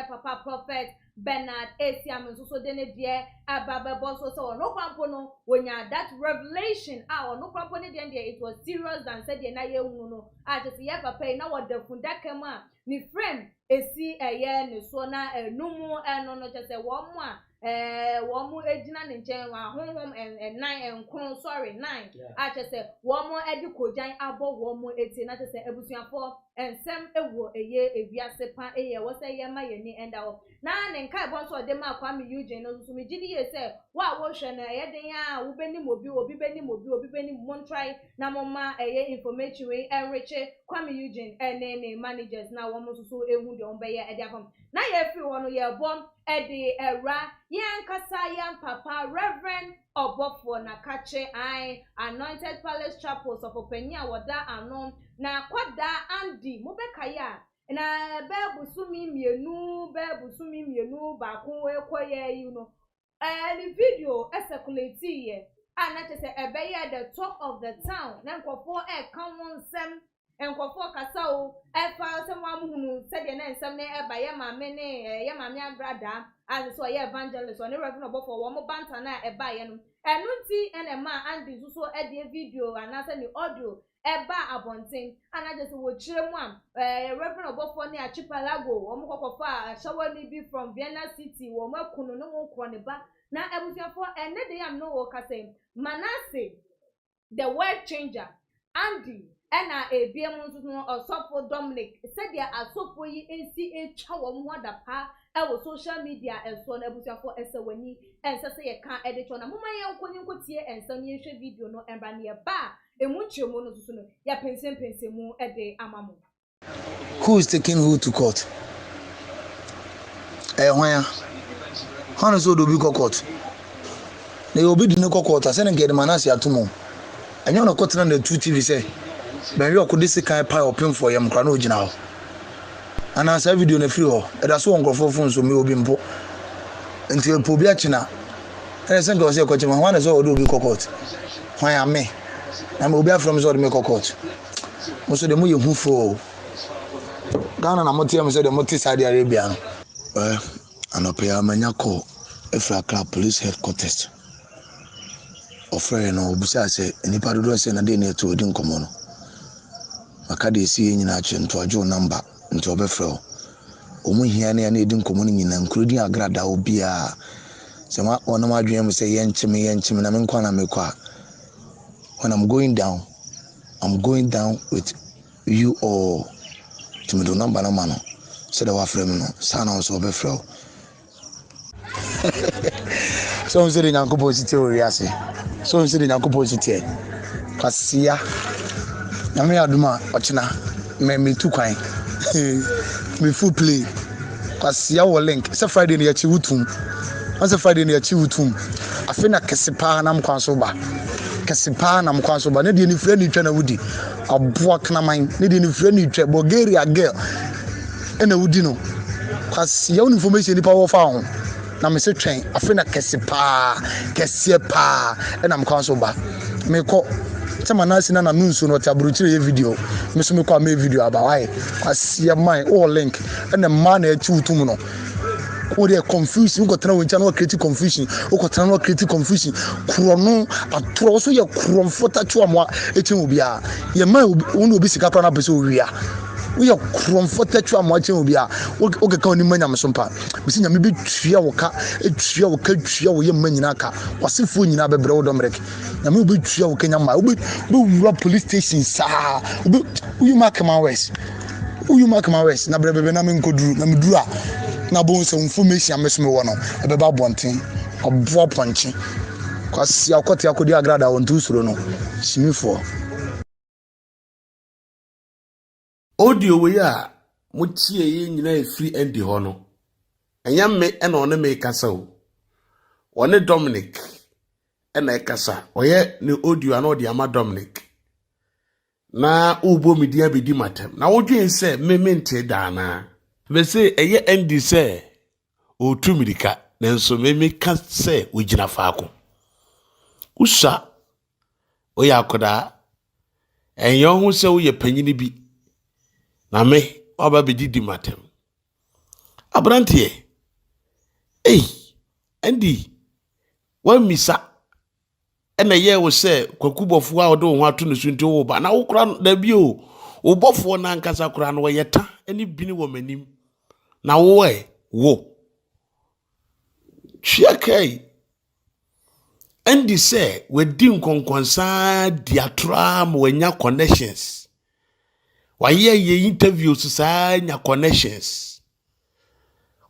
papa prophet Bernard Esiam so dene die ababa boss so no kwampo no when that revelation no kwampo ne den it was serious than said na ye hu no just ye papa na what the fundaka ma ni friend esi ne so na numu no just say wo mu wo mu ejina ne nchen wa honhom and 9 sorry 9 just say wo mu edi kojan abo wo mu eti na just say ebusuafo ensem ewo ewiase pa wo say ye ma ye ni enda wo na ne nkai bon so de ma Kwame Eugene no so me gidi ye say wa wo hwe na ye den ya wo beni mobi obi beni mon try na mama information we enrich Kwame Eugene ne managers na wo mo so ehu de on be ye edi afam na ye free wo no ye bom edi era yan kasa yan papa Rev Obofour na kache Anointed Palace Chapel of Openia wada anon na kwada Andy mobekaya na bebu sumi mienu ba kun ekoye you know the video circulate ye na che say ebeye the talk of the town na nkofo kan won sem nkofo kasa o fa sem wa muhunu se de na nsem na eba ye maame ne ye maame agrada as so ye evangelist on Rev Obofour wo mo banta na eba ye no enunti enema Andy so e video anasa ni audio eba abontin ana just wo chire mu am Rev Obofour ne Achipalago wo mo kokofa shower ni bi from Vienna City wo makunu no wo kro ne ba na ebusiafo ene de am no wo kase Manasseh the word changer Andy ena ebiem nso no Osofo Dominic said dia asofo yi ensi etwa wo mo da pa wo social media enso na ebusiafo esewani ensese ye kan editor na moma ye nkonyi enso ne hwe video no emba ne ba emuchemo no so no ya pensemu de amamo. Who is taking who to court? Why? How is Odo be court? They will be the no court. I send get Manasseh atumo. And you know court na the 2 TV say. Ben you could this kind pie open for yam krano gina. And as video na free ho. E da so nkrofo phone so me obi mpo. Until pobia china. And send go say court man one is Odo be court. Why am me? I'm obi from so the court. Most of them you who for Ghana na moti am say the moti Saudi Arabia no. Anopia manya call ภิcult police headquarters. Ofre no obusa say enipa dodo say na dey na eto odi nkomo no. Maka dey see nyina ache nto ajo number nto obefre o. Omu hia na edi nkomo no nyina nkrodi agrada obia. Sema ona madwen am say yenchime na me nkwa na me kwa. When I'm going down with you all to me do number no man. Said our friend no sana also be free. So say the Nyankopo city oriase. So say the Nyankopo city. Kwasia. Na me aduma ochina me tu kwan. Me full play. Kwasia wo link. Say Friday na yachi wutum. Say Friday na yachi wutum. Afina kesepa na mkwanso ba. Kesepa na mkwanso ba. Ne de ni friend ni twa na wudi. Aboa knaman. Ne de ni friend ni twa Bulgaria girl. Ena wudi no. Kwasia won information ni pa wo fa ho. Na me se twen afina kesepa ena mkwanso ba. Me ko Chama Nasi na nunsu no taburuchire ye video. Me so me kwa me video aba why. Kwasia man all link. Ena man na echi wutum no. O dey confusion go tena wencha no create confusion. O go tena no create confusion. Krono atoro so ye kromfota chu amwa echi obia. Ye man wonu obi sika kra na pese owia. We are comforted to a much obia. Okay, can you manya mesompa? Missing a maybe tria woka, a tria woka, tria wo yemanaka, was if we na be broad omrek. And we be tria wokanya ma, we police station, sir. You mark my west. You mark my west. Na brebe na me nkodru, na me dura. Na bon se information mesome wono. E be ba bonten, obo ponchi. kwasi akote akodi agrada won tu suro no simifo audio we a mutie yi nyina free endi ho no enya me na one me kasa o one Dominic na kasa oye ne audio na odi ama Dominic na ubo media bedi matem na wodwen se me mente da na be se eye endi se o tumirika nanso me ka se ogina faako usa oya akoda enyo hu se wo ye panyini bi na me oba bedi matem abrantie endi wa misa ena ye wo se kwakubofo a odo ho ato no sunti wo ba na wo kura da bi o obofo na nkasa kura no yeta eni bini wo manim na wo chiakai endi se wedi nkonkonsa diatra mo wanya connections wa ye interviews sa nya connections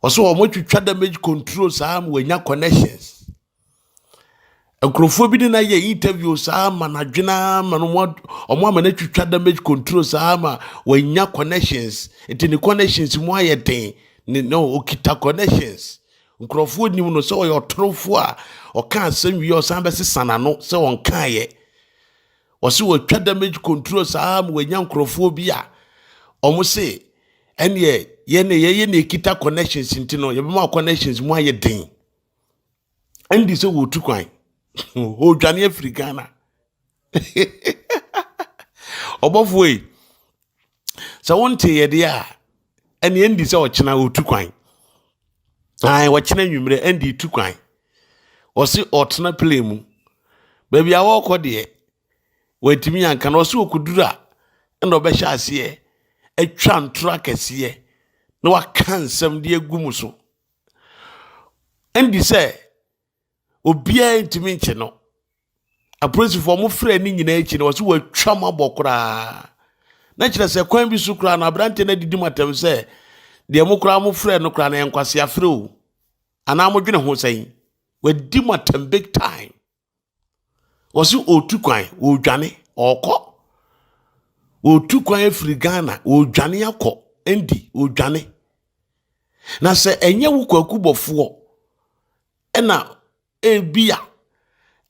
oso wo twitwa damage control sa mo wanya connections Nkrofo bi na ye interview sa ma na dwena ma no omo ma na twitwa damage control sa ma wanya connections enti ni connections mo aye den ni no okita connections nkrofo nim no so yo trofo a o kan asem wi o san be sesana no se won kan ye o se wo twa damage control sa ma wanya nkrofo bi a omo se ene ye ne kita connections enti no ye be ma connections mo aye den andi se wo tukwan o dwane Africana Obofour so wonte ye dia ene endi se ochena otukwan ai wochena nwumre endi tukwan osi otena play mu baby a woko de watimi anka no osi okudura ene obehya ase atwa ntra kese na wakansam de agum so endi se obia ntimi nche no aprosi for mo frɛ ni nyina echi no so watwa mabokora na kyerɛ sɛ kwan bi so kura na abrante na didi matam sɛ de mo kura mo frɛ no kura na enkwase afrɛ o ana mo dwene ho sɛn wadi matam big time wɔsi otu kwan wo dwane ɔkɔ otu kwan afiri Ghana wo dwane akɔ endi wo dwane na sɛ enye wo kwakubɔfoɔ ɛna ebia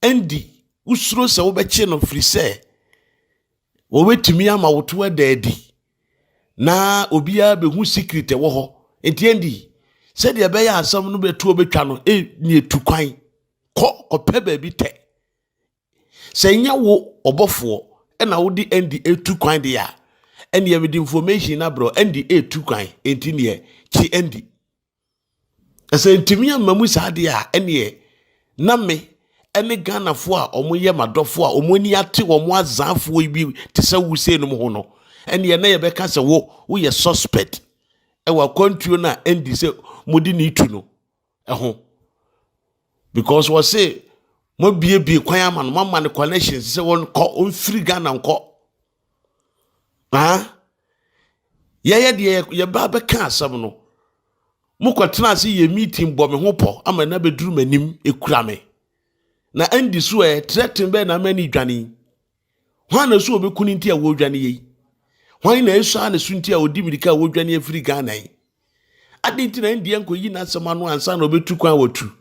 endi usuro se wo beche no firi se wo betumi ama woto adaadi na obia behu secret wo ho enti endi se de be ya asam no betu obetwa no ni etukwan ko pe ba bi te se nya wo obofo na wo di endi etukwan de ya eni ya with information na bro endi etukwan enti ne chi endi ese ntimi amamu sa de ya eni na me ene Ghana fo a omoye madofo a omoni ate omo azanfo bi te se wuse no ho no ene ye na ye beka se wo ye suspect e wa country na endi se modi ni tu no ho because we say mo bie kwan ama no mama ne connections se won ko on free Ghana nko ye de ye ba beka asam no mo kwatena ase ye meeting bo me ho po ama na beduru manim ekura me na endi so threaten be na mani dwane hwan na so obekuni nti a wo dwane yi hwan na eso a na so nti a odi mirika wo dwane afiri Ghana yi adinti na endi enko yi na asema no ansa na obetu kwan wotu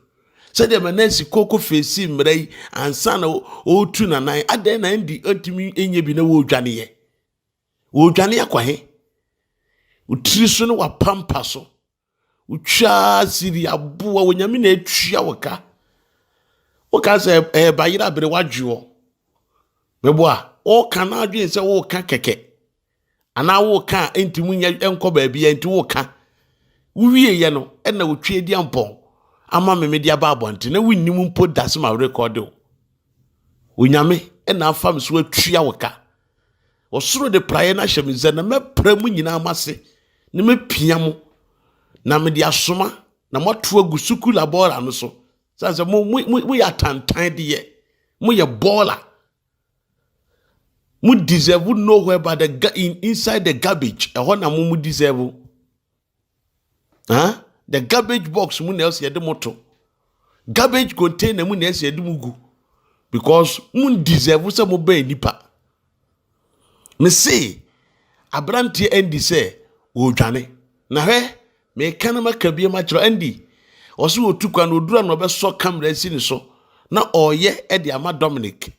se de manasi koko fesi mrai ansa na otu na nan ade na endi otimi enye bi na wo dwane ye wo dwane akwa he utiri so no wa pampa so utwa siri aboa wonyame na atwa waka waka se bayira bere wadwo mebo a o kana adwen se wo ka keke ana wo ka entimu nya enko ba bia enti wo ka wiye ye no na wotwe di ampon ama media babonti na winnim mpo das ma record o wonyame na afam so atwa waka osoro de praye na hyemize na mepra mu nyina amase ne mepia mo na me dia soma na moto agu sukul abora no so sanse mo ya tantan de ye mo ye baller mo deserve nowhere but inside the garbage e na mo deserve the garbage box mo na else ye de moto garbage container mo na else ye de mugu because mun deserve se mo be nipa me say abrante endi say o dwane na hwe me kan maka bia ma kiro endi oso otukwa na odura na obeso camera si ni so na oye e de ama Dominic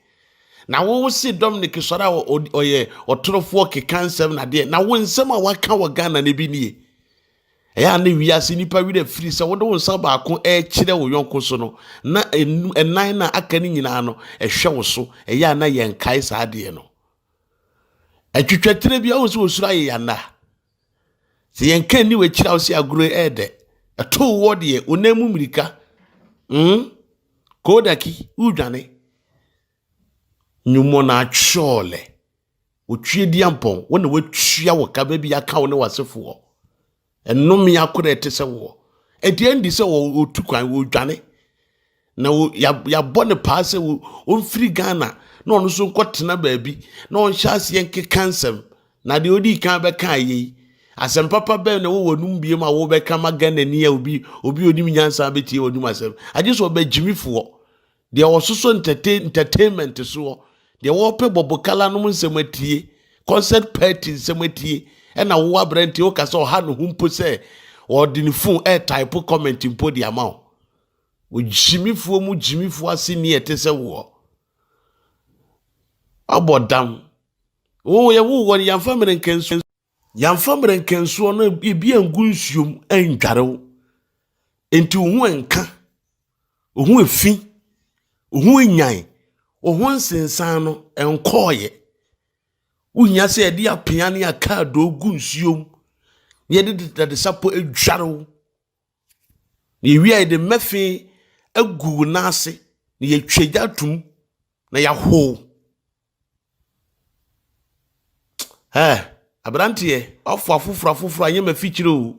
na wo si Dominic sora oye otorofo kekansem na de na wo nsem a waka wo Ghana na bi nie eya na wiase nipa wi da free se wo de wo nsa ba ko e kire wo yonko so no na enan na aka ni nyina no ehwe wo so eya na yen kai sa de no atwitwatere bia wo so osura ye yana se yen kan ni we kira wo se aguro ede eto wo de onamu mirika kodaki udwane nyumo na chole otwie diampon wona watwia wo ka ba bia ka wo ne wasefo ennom yakora etese wo edi andi se wo otukwan wo dwane na ya bone paase wo free Ghana na ono so nkotena baabi na on hyase yenke kansem na de odi kan be kan yi asem papa be na wo wonum biem a wo be ka magana ni ya obi onim nyansa betie wonum asem age so be jimifo de wo so entertainment so de wo pe bobokala no nsematie concert party nsematie na wo abrante wo ka so ha no humpo se o de ni phone type comment impo di amount o jimifo asini etese wo abodam wo ye wo won yamfa mere nkenso no bi angunsuom andwarew enti wo enka wo efi wo nyan wo nsensan no enkoye unya se edi apia ne aka do gunsuom ye de sapo adwarew ni wi de mefe agu nase ni ye twegyatum na ya ho abrante ofo afufura anye mafikire o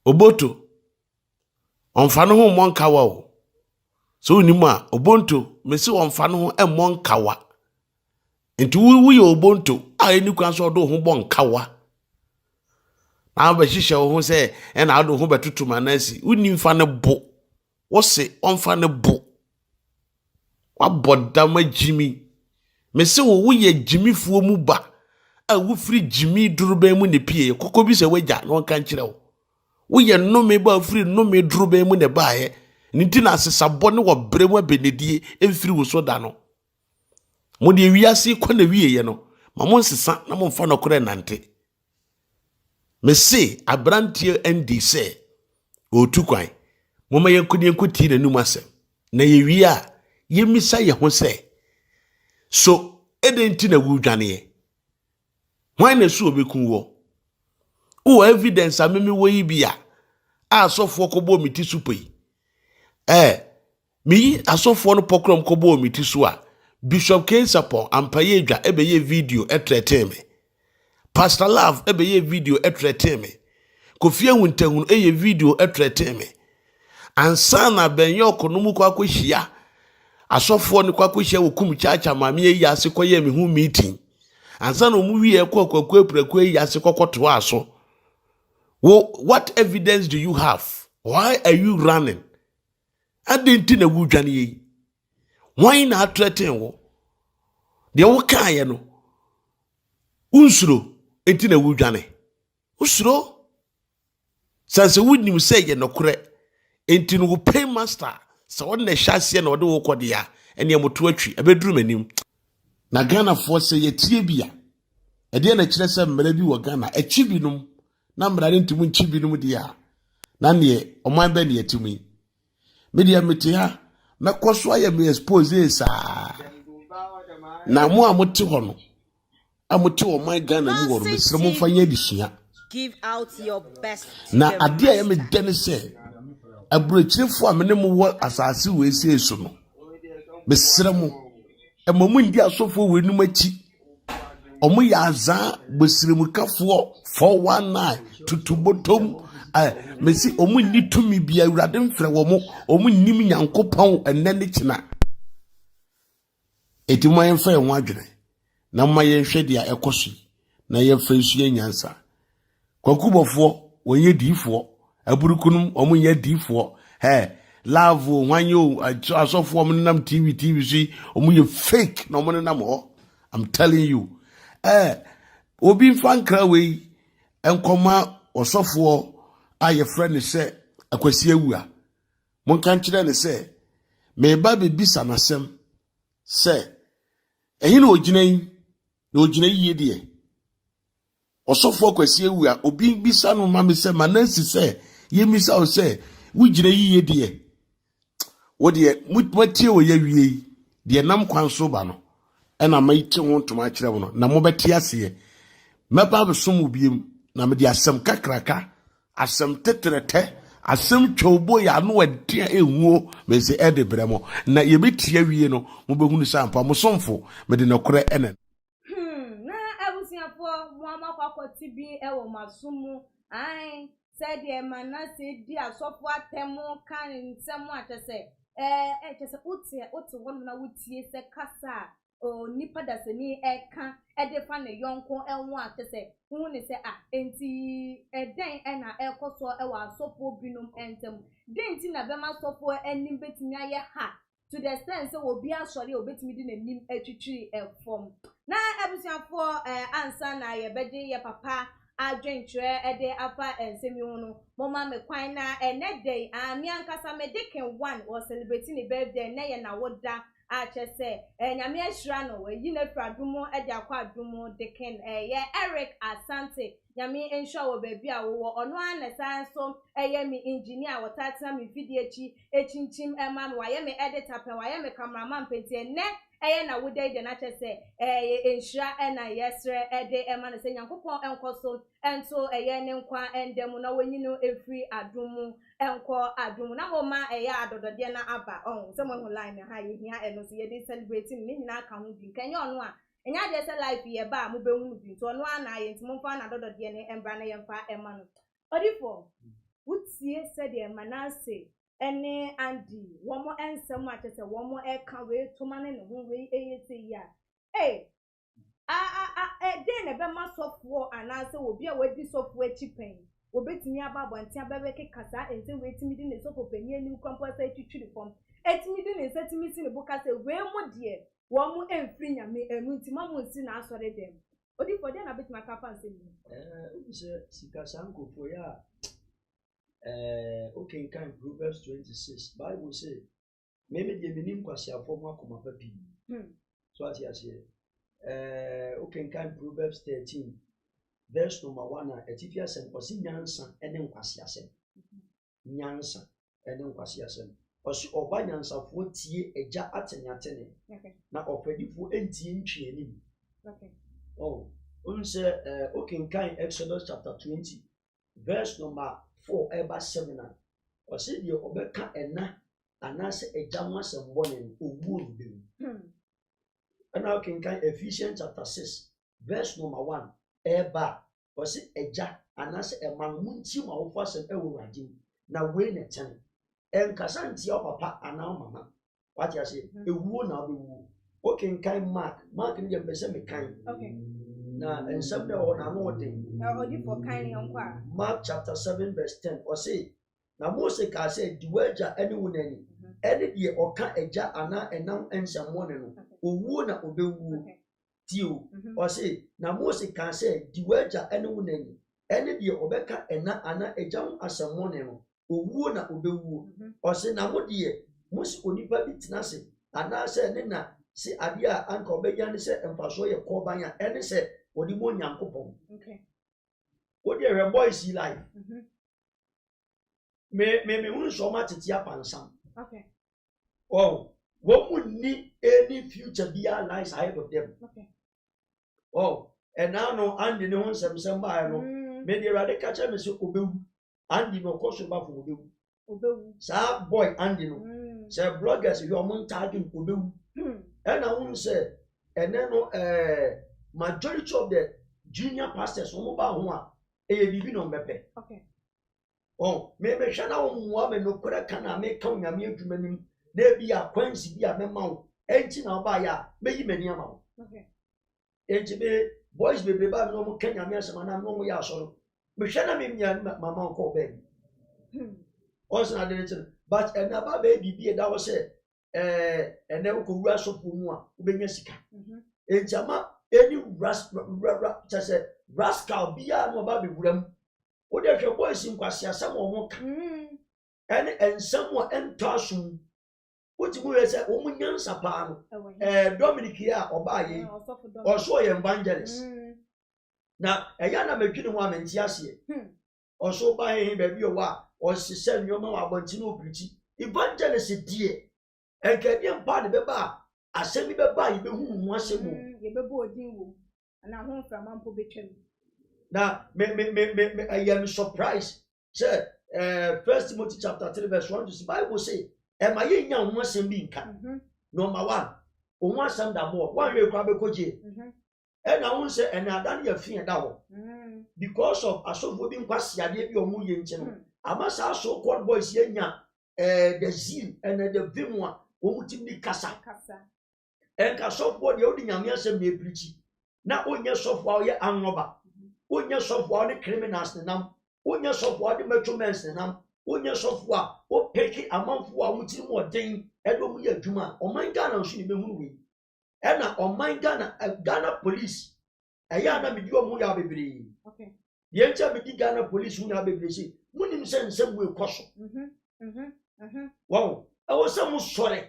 oboto onfa no ho monkawa o so nimu a obonto mesi onfa no ho monkawa enti wi obonto a eni kwan so do ho bonkawa na ba hihye ho se na ado ho betutu manasi uni mfa ne bo wo se onfa ne bo wa bodama jimi mesi wo ye jimifuo mu ba a wo firi jimi duruba mu ne pie kokko bi se waja na on kan kire wo ye nnome ba firi nnome duruba mu ne baaye nti na asesabo ne wo bremu abenedie emfiri wo so da no mo de wiase kwa na wiye no ma mo nsesa na mo mfa no kore nante mesi abrantie ndi se otukwan mo ma yenkudi enkuti na num asem na ye wi a ye misa ye ho se so edenti na wudwane ye hwan na su obekun wo evidence amemi wo yi bia asofo kobo miti supoi mi asofo no pokrom kobo miti so a Bishop Kensapo ampaye dwa ebeye video etreteme Pastor Love ebeye video etreteme Kofi Awuntahunu eye video etreteme ansana benyo konumu kwa kwehia asofo ni kwa kwehia wokum chacha mame yi ase koye me hu meeting ansana omu wie kwakwaku epraku yi ase kokoto aso what evidence do you have? Why are you running? Adenti na wudwane yi why na threaten wo de wo kaaye no unsuro enti na wudwane usuro sanse wudnim say ye nokore enti no pay master sa won na hyase na wode wo kode ya ene moto atwi abeduru manim na Ghana fo se ye tie bia ede na kire se mmara bi wo Ghana achibinom na mmara ntimu nchibinom dia na ne oman ba ne atimi media meti ha mekoso aye me expose sa na mo amote ho no amote o my Ghana mu woro mesre mo fa ye dihia give out your best na ade aye me dene se aburochirefo amene mo wo asase we sie so no mesre mo emamu ndi asofo we num achi omo ya azan besire mu kafo 419 tutubotom mesi omu ni tumi bia urade mfre wo omu nim nyankopon enene kina etimo yenfa enwa adwene na ma yenhwe dia ekoso na yenfa nsu yenyansa kwakubofo wonye difo aburukunum omu nye difo love when you I saw for TV see you fake no money no. I'm telling you. Obi fan craway and come or software your friend say akwasi awua. Mon kan kire ne say me ba be bisa nasem say ehi na ogina yie de osofo akwasi awua obi bisa no ma me say manasi say ye misa o say wugina yie de wo de mutie o ya wie de nam kwan so ba no ena maite ho ntoma kire wo no na mo beti ase meba be som obiem na me de asem kakraka asem tetrete asem chobo ya no adia enwo me se edebremo na ye betia wie no mo behunu sampa mo somfo me de nokore enen na abusiafo mo amakwakoti bi ewo masumu ai said the manase di asofo atemo kan nsemu atese tese uti won na wutie se kasa o nipa dasani eka edefa ne yonko enwo atese hu ne se enti eden na ekoso ewa asofo binom entem denti na bema asofo enim betimi aye ha to the extent say obi asori obetimi di nanim atwitwiri efom na abusiafo ansa na ye bede ye papa adwentre ede afa ensemi hono moma me kwan na enedey ami ankasa me deken 1 was celebrating the birthday na ye na woda achese nyame ahira no we yina fradumo ede akwa adumo deken ye Eric Asante nyame ensure wo baabi a wo ono anesa so ye me engineer wotatena me video echinchim ema me waye me editor pen waye me cameraman penti ne eye na wodai de na chese enhira na yesre ede ema na se nyankopon enkoso ento eye ne nkwa endem na wonyino efri adumu enko adumu na moma eye adodode na aba se mo line ha ye hia eno so ye dey celebrating ni nyina aka hu bi kanya ono a enya de se life ye ba mo behunu bi to ono ana ye ntimo mfa na adodode ne embra na ye mfa ema no odifo wutie se de manase ene andi womo ensem atese womo eka we tomane ne ho we eyete ya de ne be ma sofo anase obi a wadi sofo achipen obetimi ababonti abebeke kasa ente we timi di ne sofo panye ni kwamposa twitwiri fom etimi di ne setimi si ne bukase we mu de womo emfri nyame enu ntima mo nsi na asore dem odi for dem na betima kafa nsem obi se sika sanko fo ya okay, in kind Proverbs 26, Bible say, maybe the minim kwasia form akoma papi. So as you say, okay, in kind Proverbs 13, verse number 1, etifia sem osi nyansa ene kwasia sem. Nyansa ene kwasia sem. Osi oba nyansa fo tie eja atenyatene. Na opedifo entie ntwe anim. Okay. Oh, unse okay, in kind Exodus chapter 20, verse number 4 eba 7 o se die obeka ena anase ejamwa sembone owu obu ana kan Ephesians chapter 6 verse number 1 eba o se eja anase emanmunti ma wo fasem ewurade na we ne ten enkasa nti o papa ana mama what you say ewu na obewu o kan mark ni dem pese me kan okay na ensem de o na no de odi for kan yankwa Mark chapter 7 verse 10 or say na Moses ka say di waja ene wonani ene de oka eja ana enam ensemo ne no owu na obewu tio or say na Moses ka say di waja ene wonani ene de obeka ena ana eja asemo ne no owu na obewu or say na mo de musi onipa bi tinase ana say ne na si ade a anka obeya ne say emfaso ye koban a ene say odi mo nyankopon okay what the boys life me unu so ma tete apansam okay oh what would need any future be lies ahead of them okay oh and now no and the no sem ba no me the rade catch me so obewu and no koso ba for obewu sa boy and no say bloggers you are mon tagging obewu and I won't say and then no majority of the junior pastors won ba ho a bibi no mbepe okay oh me hwa na wo muwa me no kora kana me ka nyame adwumanim na bi akwansi bi a mema wo enti na oba ya meyi mani ama wo okay enti be boys be ba no mo ka nyame asema na no mo ya so no me hwa na me nya mama ko be o so na de but another baby that was said and then we could rush up for more ubenyasika ejama any rascal bia no ba bewuram wo de hwe boys nkwase asam o ka and someone entosum what you say o munyansa pa no Dominic here oba ye also evangelist na eya na medwene ho amenti ase also ba he baby o wa o sise nyoma wa abonti no obriti evangelist die enkadi mpa ne beba asemi beba yi behu mu asemu ye beba odin wo na ho frama mpo betwem na I am surprised say 1 Timothy chapter 3 verse 1 the Bible say e ma ye nya ho asem bi nka number 1 o ho asem da mo wan we kwa be koje e na ho say en adan ya fi da ho because of asofo bi nkwase ade bi o mu ye nche no amasa so called boys ye nya the zeal and the vimwa o mutim ni kasa en ka sofo de o di nyame asem na ebrichi na onye sofo a ye anroba onye sofo a ne criminals nam onye sofo a de metromens nam onye sofo a o peki amanfo a mutim odin edo mu ye adwuma o man Ghana nso ni behunu wi e na o man Ghana police eya na medi o mu ya bebre okay ye ncha medi Ghana police hu na bebre si munim se nsem we koso wow I was some sorry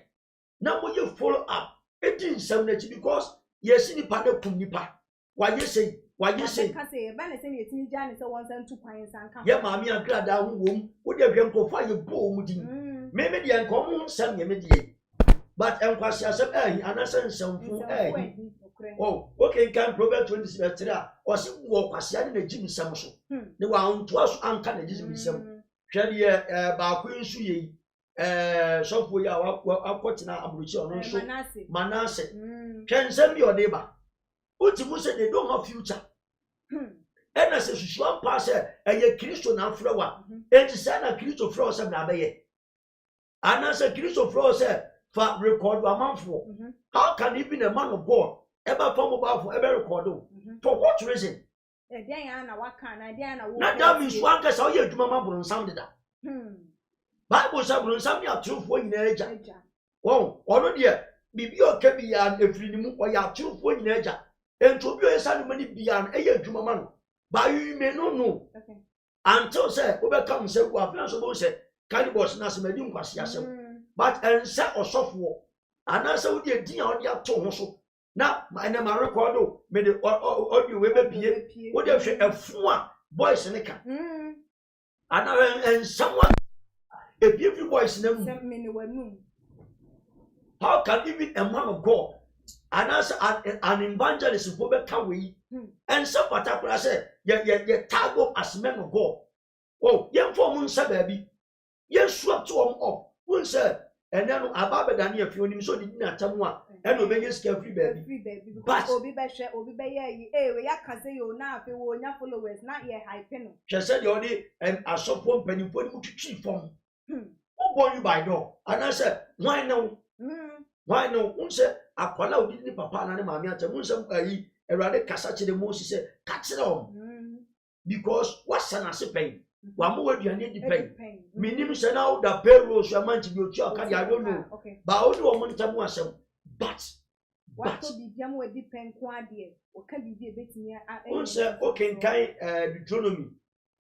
now will you follow up it didn't sound that because yes in the partner to nipa why you say ka say ba na say ne timi jani say won san 2 kwan san ka ya maami agrada hu wom wo de hwe nko fa ye bo mu din me de nko mu nsam ye me de but enkwasi asem anasa nsamfu oh okay kan Proverbs 26:3 o si wo kwasi ade na jimi sam so ne wa onto aso anka na jimi sam hwe de ba ko nsu ye sofo ya akwotina aburuchi ono nso manase twensem bi odeba utimu se they don't have future ena se susuan pa se eye Kristo na afrewa enti se na Kristo fro se na beye anase Kristo fro se fa record amanfo how can even a man of God ever form about ever record for what reason den ya na waka na den na wo na that means one ka sa ye adwuma maburu nsam deda Bible say buru nsam ya trufo nyina eja won ono de bibi o ka bi ya efiri ni mu o ya trufo nyina eja ento obi o yesa ni mani bia no eye adwuma ma no ba you may no know okay until say we become say we have so bo say cannibals na se madi nkwase asem but ense osofo anasa wo de din a wo de ato ho so na ma record me de audio we be bie wo de hwe afu a boys ne ka ana someone if every voice na mu how can even a man of God and as an evangelist go be can we and some particular say ye tag up as men of God oh ye form nsa baabi ye swap to up won say and then ababa dani afi onim so di na tamu a and obenye sika free baabi but obi be hwe obi be ye we ya kaze yo na afi wo nya followers na ye hype no hwe say the odi asofo mpanimfo ni mutwitwi form who born you by door and I said why no unse akwala odi ni papa na ne maami acha unse ayi erade kasa chede Moses say kachire om because what's an asepen wa mo waduane di pen minim se na da payroll so amanti bi otu aka ya don't know ba odi o mo ntamu asem but bibia mo di pen ko ade o ka bibia betimi unse okay kai Deuteronomy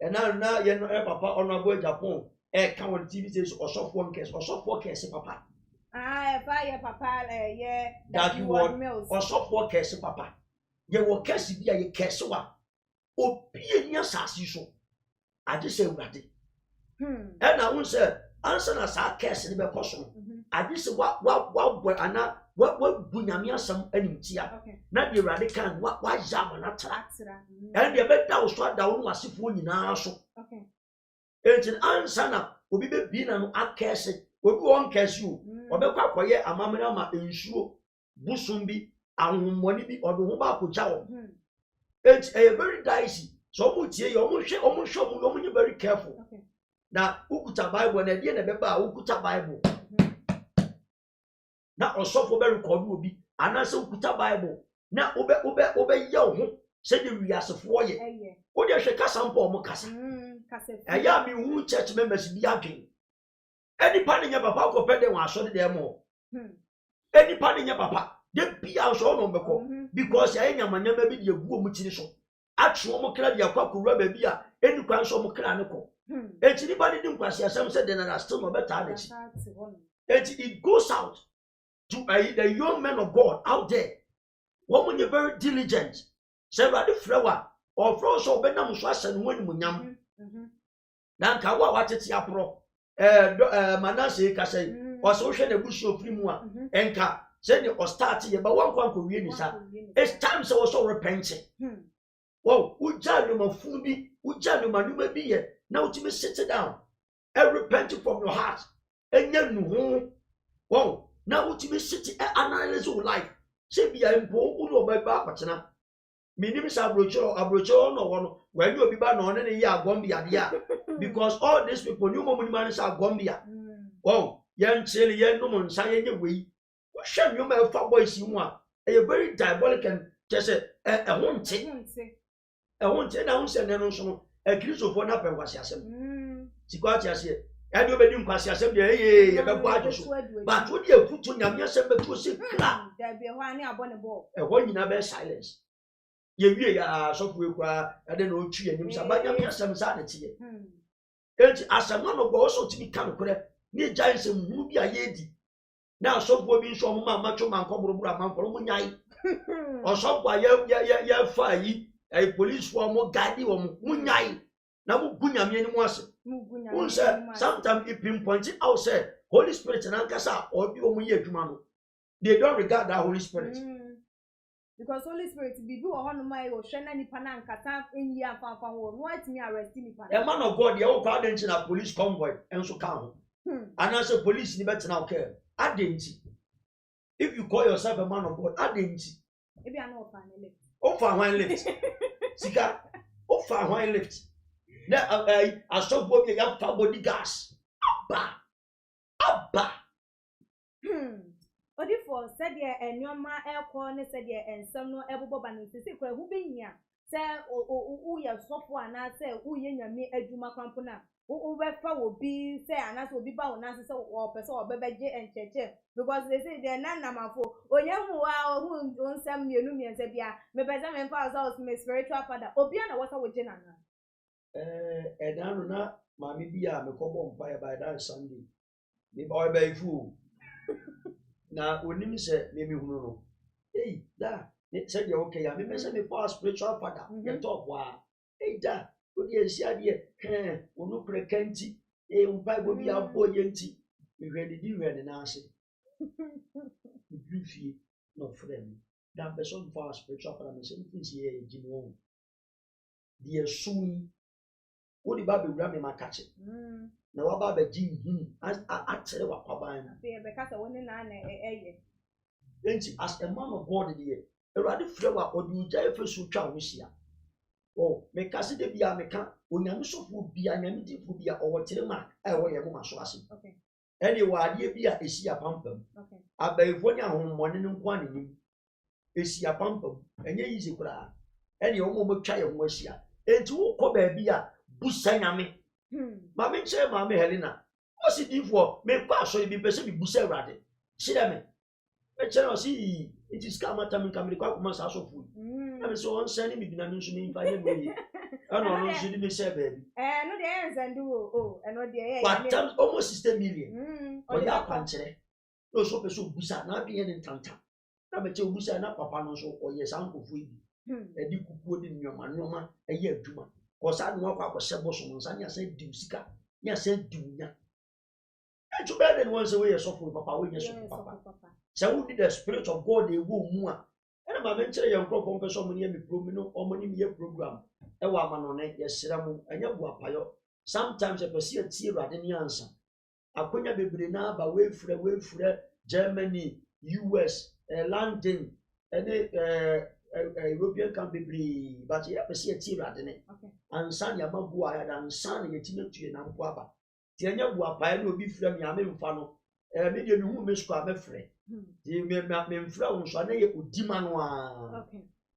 na ye no papa ono abo Japan kan on TV says osofo kese papa fire papa that you want osofo kese papa ye wo kese bia ye kese wa opie nya sasi so ade se urade na won say answer na sa kese ne be koso ade se wa ana wa bunyame asam animtia na de urade kan wa jama na tra and de be da so da won wasefo nyina so Enti ansana obi be bi na no akese obi won kese o obekwa koye amamere ma ensuo busum bi ahomoni bi odo ho ba akogya wo enti very dicey so mo tie yo mo hwe mo you very careful na ukuta Bible na die na be ba ukuta Bible na osofo be record obi anase ukuta Bible na obe ye ho se de wiasefo ye o de hwe kasa mpo mo kasa eya mi hu church members bi adwen Any pan in your papa go pay them one shot them more. Any pan in your papa, they be out on the because I am maybe the good mutilation. Actual mokra dia kwa kura ba bia eni kwan so mokra ne ko enti ni ba de nkwase asem said then are still no better energy it goes out to the young men of God out there woman you very diligent say ba de flower or flower so be nam so asen woni munyam na nka wa watete apro manase ka say o so hwe na bushi ofri mu a enka say the o start ye ba wan kwan ko wie ni sa it's time so so repenting. Wow, ujanu mafubi, ujanu manuma biye. Now to me sit down and repent from your heart. And you wow, now to me sit and analyze your life. Say be a impo uno by bakatana. Minimum abrocho no one when you be ban on any year gombia because all these people new moment are gombia. Wow, young chili, young woman, say way. What shall you make for boys you want? A very diabolic and just a won't say. I won't announce and announce a Christo for an upper was yasem. Siquatias here. I do bedroom quasiasem, but would you put on your yasem to sit? There be one near Bonnebo. A one in a silence. Ye are software, I don't know, tree and himself, but you have some sanity. As a man of also to become correct, near giants and movie a yedi. Now, software being so macho man, cobble, man, for Munyai. Or software, ya fire. A police for more guide or munyai. Now, Gunya mean was sometimes it pinpointed outside Holy Spirit and Ankasa or Biomuye. They don't regard that Holy Spirit. Because Holy Spirit be do on my ocean and Panan Katan in year for what me arresting. A man of God, the old pardon in a police convoy and so come. And as a police, you better now care. I didn't. If you call yourself a man of God, I didn't. Maybe I know finally. Oh, for one lift. Sika, oh, for one lift. Now, I saw body up for body gas. Abba. But if for said ye and your ma air corner said ye and some no ever boban to say, who be here? Say, oh, ya software and I say, oh, ye me a juma crampona. Who will be say, and as will be bound as or person or baby and church because they say they're none of for or young who don't send me and say, yeah, maybe I'm father's my spiritual father. Obiana, what I would general. And I don't know, Mammy be a common fire by that Sunday. The boy by fool. Now, when you say, maybe who know, hey, that it said you're okay. I mean, send me for spiritual father. You talk, wow, hey, that. Good year, see idea. Unu prekanti. Bible be a boy yenti. We ready to read an answer. The briefy, not friend. That person for spiritual for the same things here, Jim Wong. Dear soon, what the Bible ram in my catch it. Now about the Jim, I tell you what, Papa, because I want as a man of God, dear, a rather flower or do you die for so child this year? Oh, me kasi de bia me ka onyame sofo bia nyame difo bia owotirema ewo ye mo so ase. Okay. Eni waade bia esi apampam. Okay. Abaifo nya hommone ne nko anenim. Esi apampam. Enye yizi kura. Eni omo mo twa ye ho asia. Enti wo ko ba bia busa nyame. Ma me nche ma me Helena. O si difo me kwa so bi pese bi busa awrade. Shira me. Me chere o si it is kamata me kamri kwa kuma sa so fu. I'm so on sending me to me if I am ready. I don't know, she didn't say, baby. No, the ends and do, and what the what times almost 60 million. Or that country. No, so Busa, not being in Tanta. I bet you Busa, not Papa, no, so, or yes, Uncle Fuidi. And you could put in your man, a year, 2 months. Because I know what was several songs, and I said, do Sika, yes, said, do ya. And too bad, and once away, a soft Papa, when you saw Papa. So, who did the Spirit of God, they will move. And I mentioned young crop on person money or money program. A woman on it, yes, and your wapayo. Sometimes I perceive a tear at any answer. I couldn't be brina, but way for Germany, US, London, and European can be but you ever see a tear at it. And son, your mother, and son, a team to you and Papa. Tianya wapay will be from Yamin Fano, a medium who miss my friend. You may not be in France, so I know you would demand one.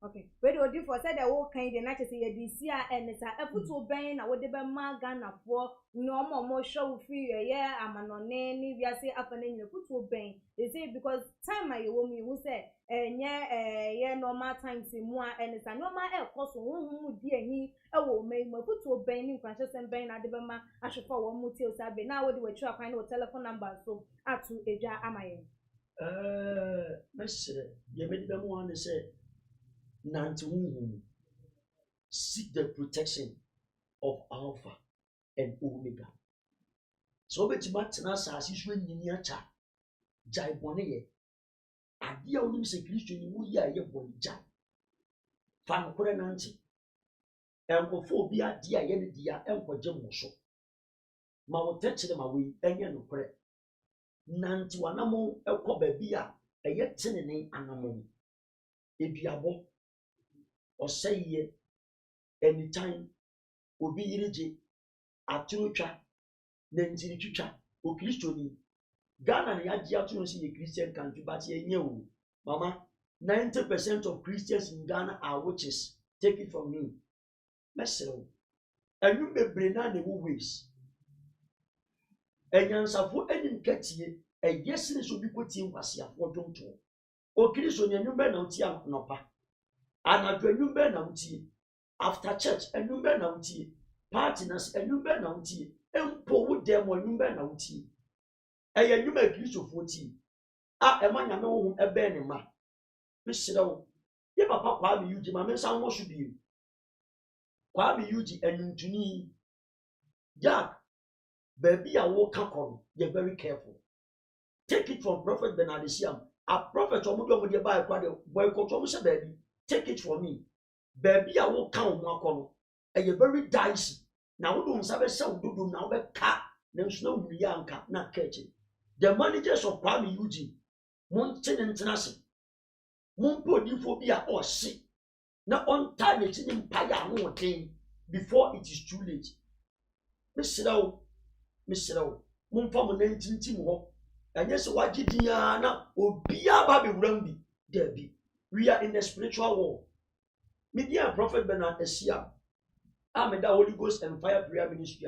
Okay. Where do you for said the whole kind of nature say the sia and it's a put to bang or whatever magana for no more show free yeah I'm an on any we are say up and then you put to bang. They say because time I woman who say yeah normal times in more and it's a normal air cost who dear he will make my put to bang in conscious and bang at the bama I should for one mutil sabe now we try find our telephone number so at to a jar am I Miss you made them want to say seek the protection of Alpha and Omega. So bet Martinas as is when you near cha Jai Bonnet. A dear only say Christian, you will hear your body jai. Fan Corananti. Elcophobia, dear, yen dear, Elco Jemoso. Ma will touch them away, and yen no prayer. Nanti wanamo, Elco Babia, a yet tenene anamon. If you are born. Or say ye anytime will be irritated at Tucha, then Tinichucha, or Christian. Ghana and Yadia to see a Christian country, but ye knew, Mama, 90% of Christians in Ghana are witches. Take it from me. Mesero, and you may bring on the ways. And answer for any get ye, a yes, will be put in was ya for don't talk. O Christian, you may not see a nopper. And I do a new man out after church, a new man out partners, a new man out and pour them one new man out a new man use of 40. A man I know a benema. Miss Siddle, if Papa Quabi Uji, my men sound more should be. Quabi Uji and Tuni. Jack, baby, I will 靖cult, you're very careful. Take it from Prophet Benadisiam, a prophet or Mugo with by boycott almost baby. Take it from me. Baby, I will count one corner. And you're very dicey. Now, we don't have a sound to do now, but cat, there's no Bianca, not catching. The managers of Kwame Eugene, Mountain International, Montpodiophobia or sick. Not on time, it's in Empire, no thing before it is too late. Miss Siddle, Mumfam 19 Timo, and yes, what did Diana or Bia Baby Rumby, Debbie. We are in the spiritual war. Media Prophet Bernard Esia. I'm in the Holy Ghost and Fire Prayer Ministry.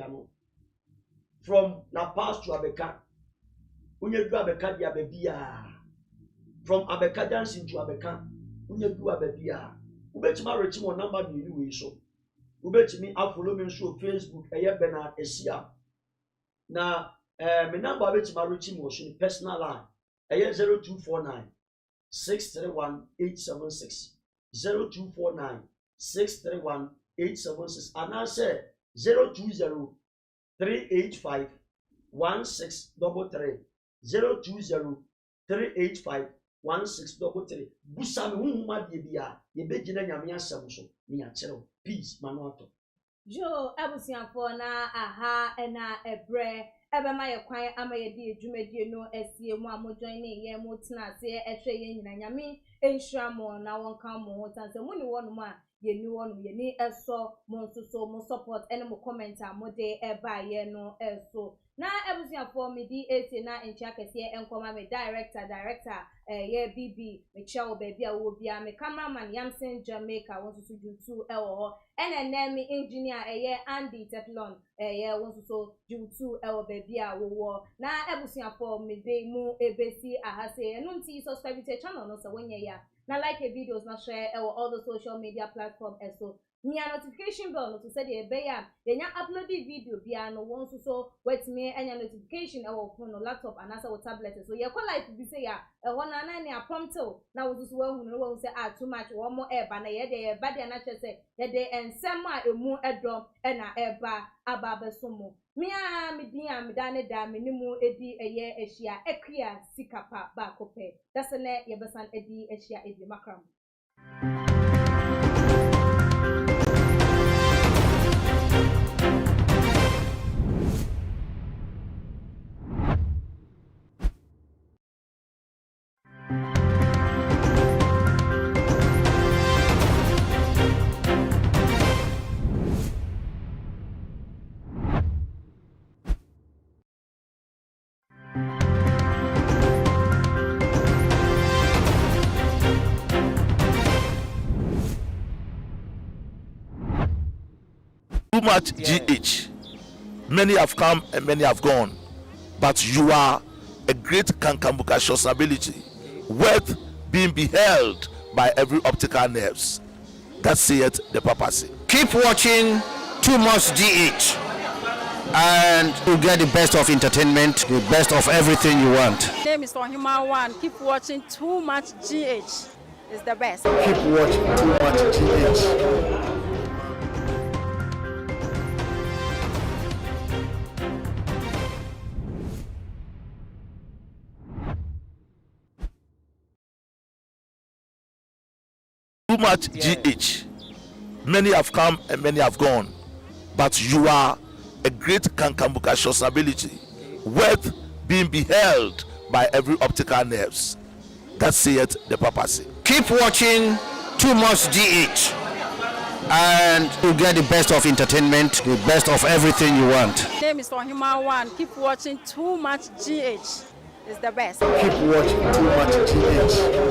From La Paz to Abeka. Unye do Abeka di Abebia. From Abeka dancing to Abeka. Unye do Abebia. Ubetima reaching one number me so. Ubetimi follow me on Facebook. Eye Bernard Esia. Na me number ubetima reaching was in personal line. Eye 0249. 631-876 0249-631-876 and I say 020-385-1633 020-385-1633 Busami wuma bia ye begina nyame asem so ni achero peace manuato Jo abusianfo na aha na ebre ebe ma ye kwan ama ye di edwumadie no asie mu amojoin ne ye mu tena ase ehwe ye nyina nyame enhura mo na wonka mo hotanse mu ni wonu ma ye ni wonu ye ni eso mo nsoso mo support ene mo comment a mo de eba ye no eso na abusianfo me di ese na enchia kese enkoma me director ye BB me chawo baby a wo bia me cameraman Yamsen Jamaica wonso YouTube ewo enemy engineer Andy Teflon ye wonso YouTube ewo baby a wo na abusianfo me de mu ebesi ahase enu nti subscribe to channel no so wenye ya na like videos na share all the social media platform so nya notification bell no to say the beya nya upload the video bia no won so wait me anya notification phone or laptop and asa tablet so ye call life be say ya na na prompt na wo so wa hu no wo say too much wo mo eba na ye de ba de na che say ye de ensem a emu edom na eba aba somo mia me din am dane da me nimu edi eye ehia ekria sikapa ba kope that's na ye besan edi ehia edi makram. Too much GH. Many have come and many have gone, but you are a great cankambucacious ability, worth being beheld by every optical nerves. That saith the papacy. Keep watching Too Much GH, and you get the best of entertainment, the best of everything you want. My name is Human One. Keep watching Too Much GH. It's the best. Keep watching Too Much GH. Too much GH. Many have come and many have gone, but you are a great cankambucacious ability, worth being beheld by every optical nerves. That saith the papacy. Keep watching Too Much GH, and you get the best of entertainment, the best of everything you want. My name is Human One. Keep watching Too Much GH. It's the best. Keep watching Too Much GH.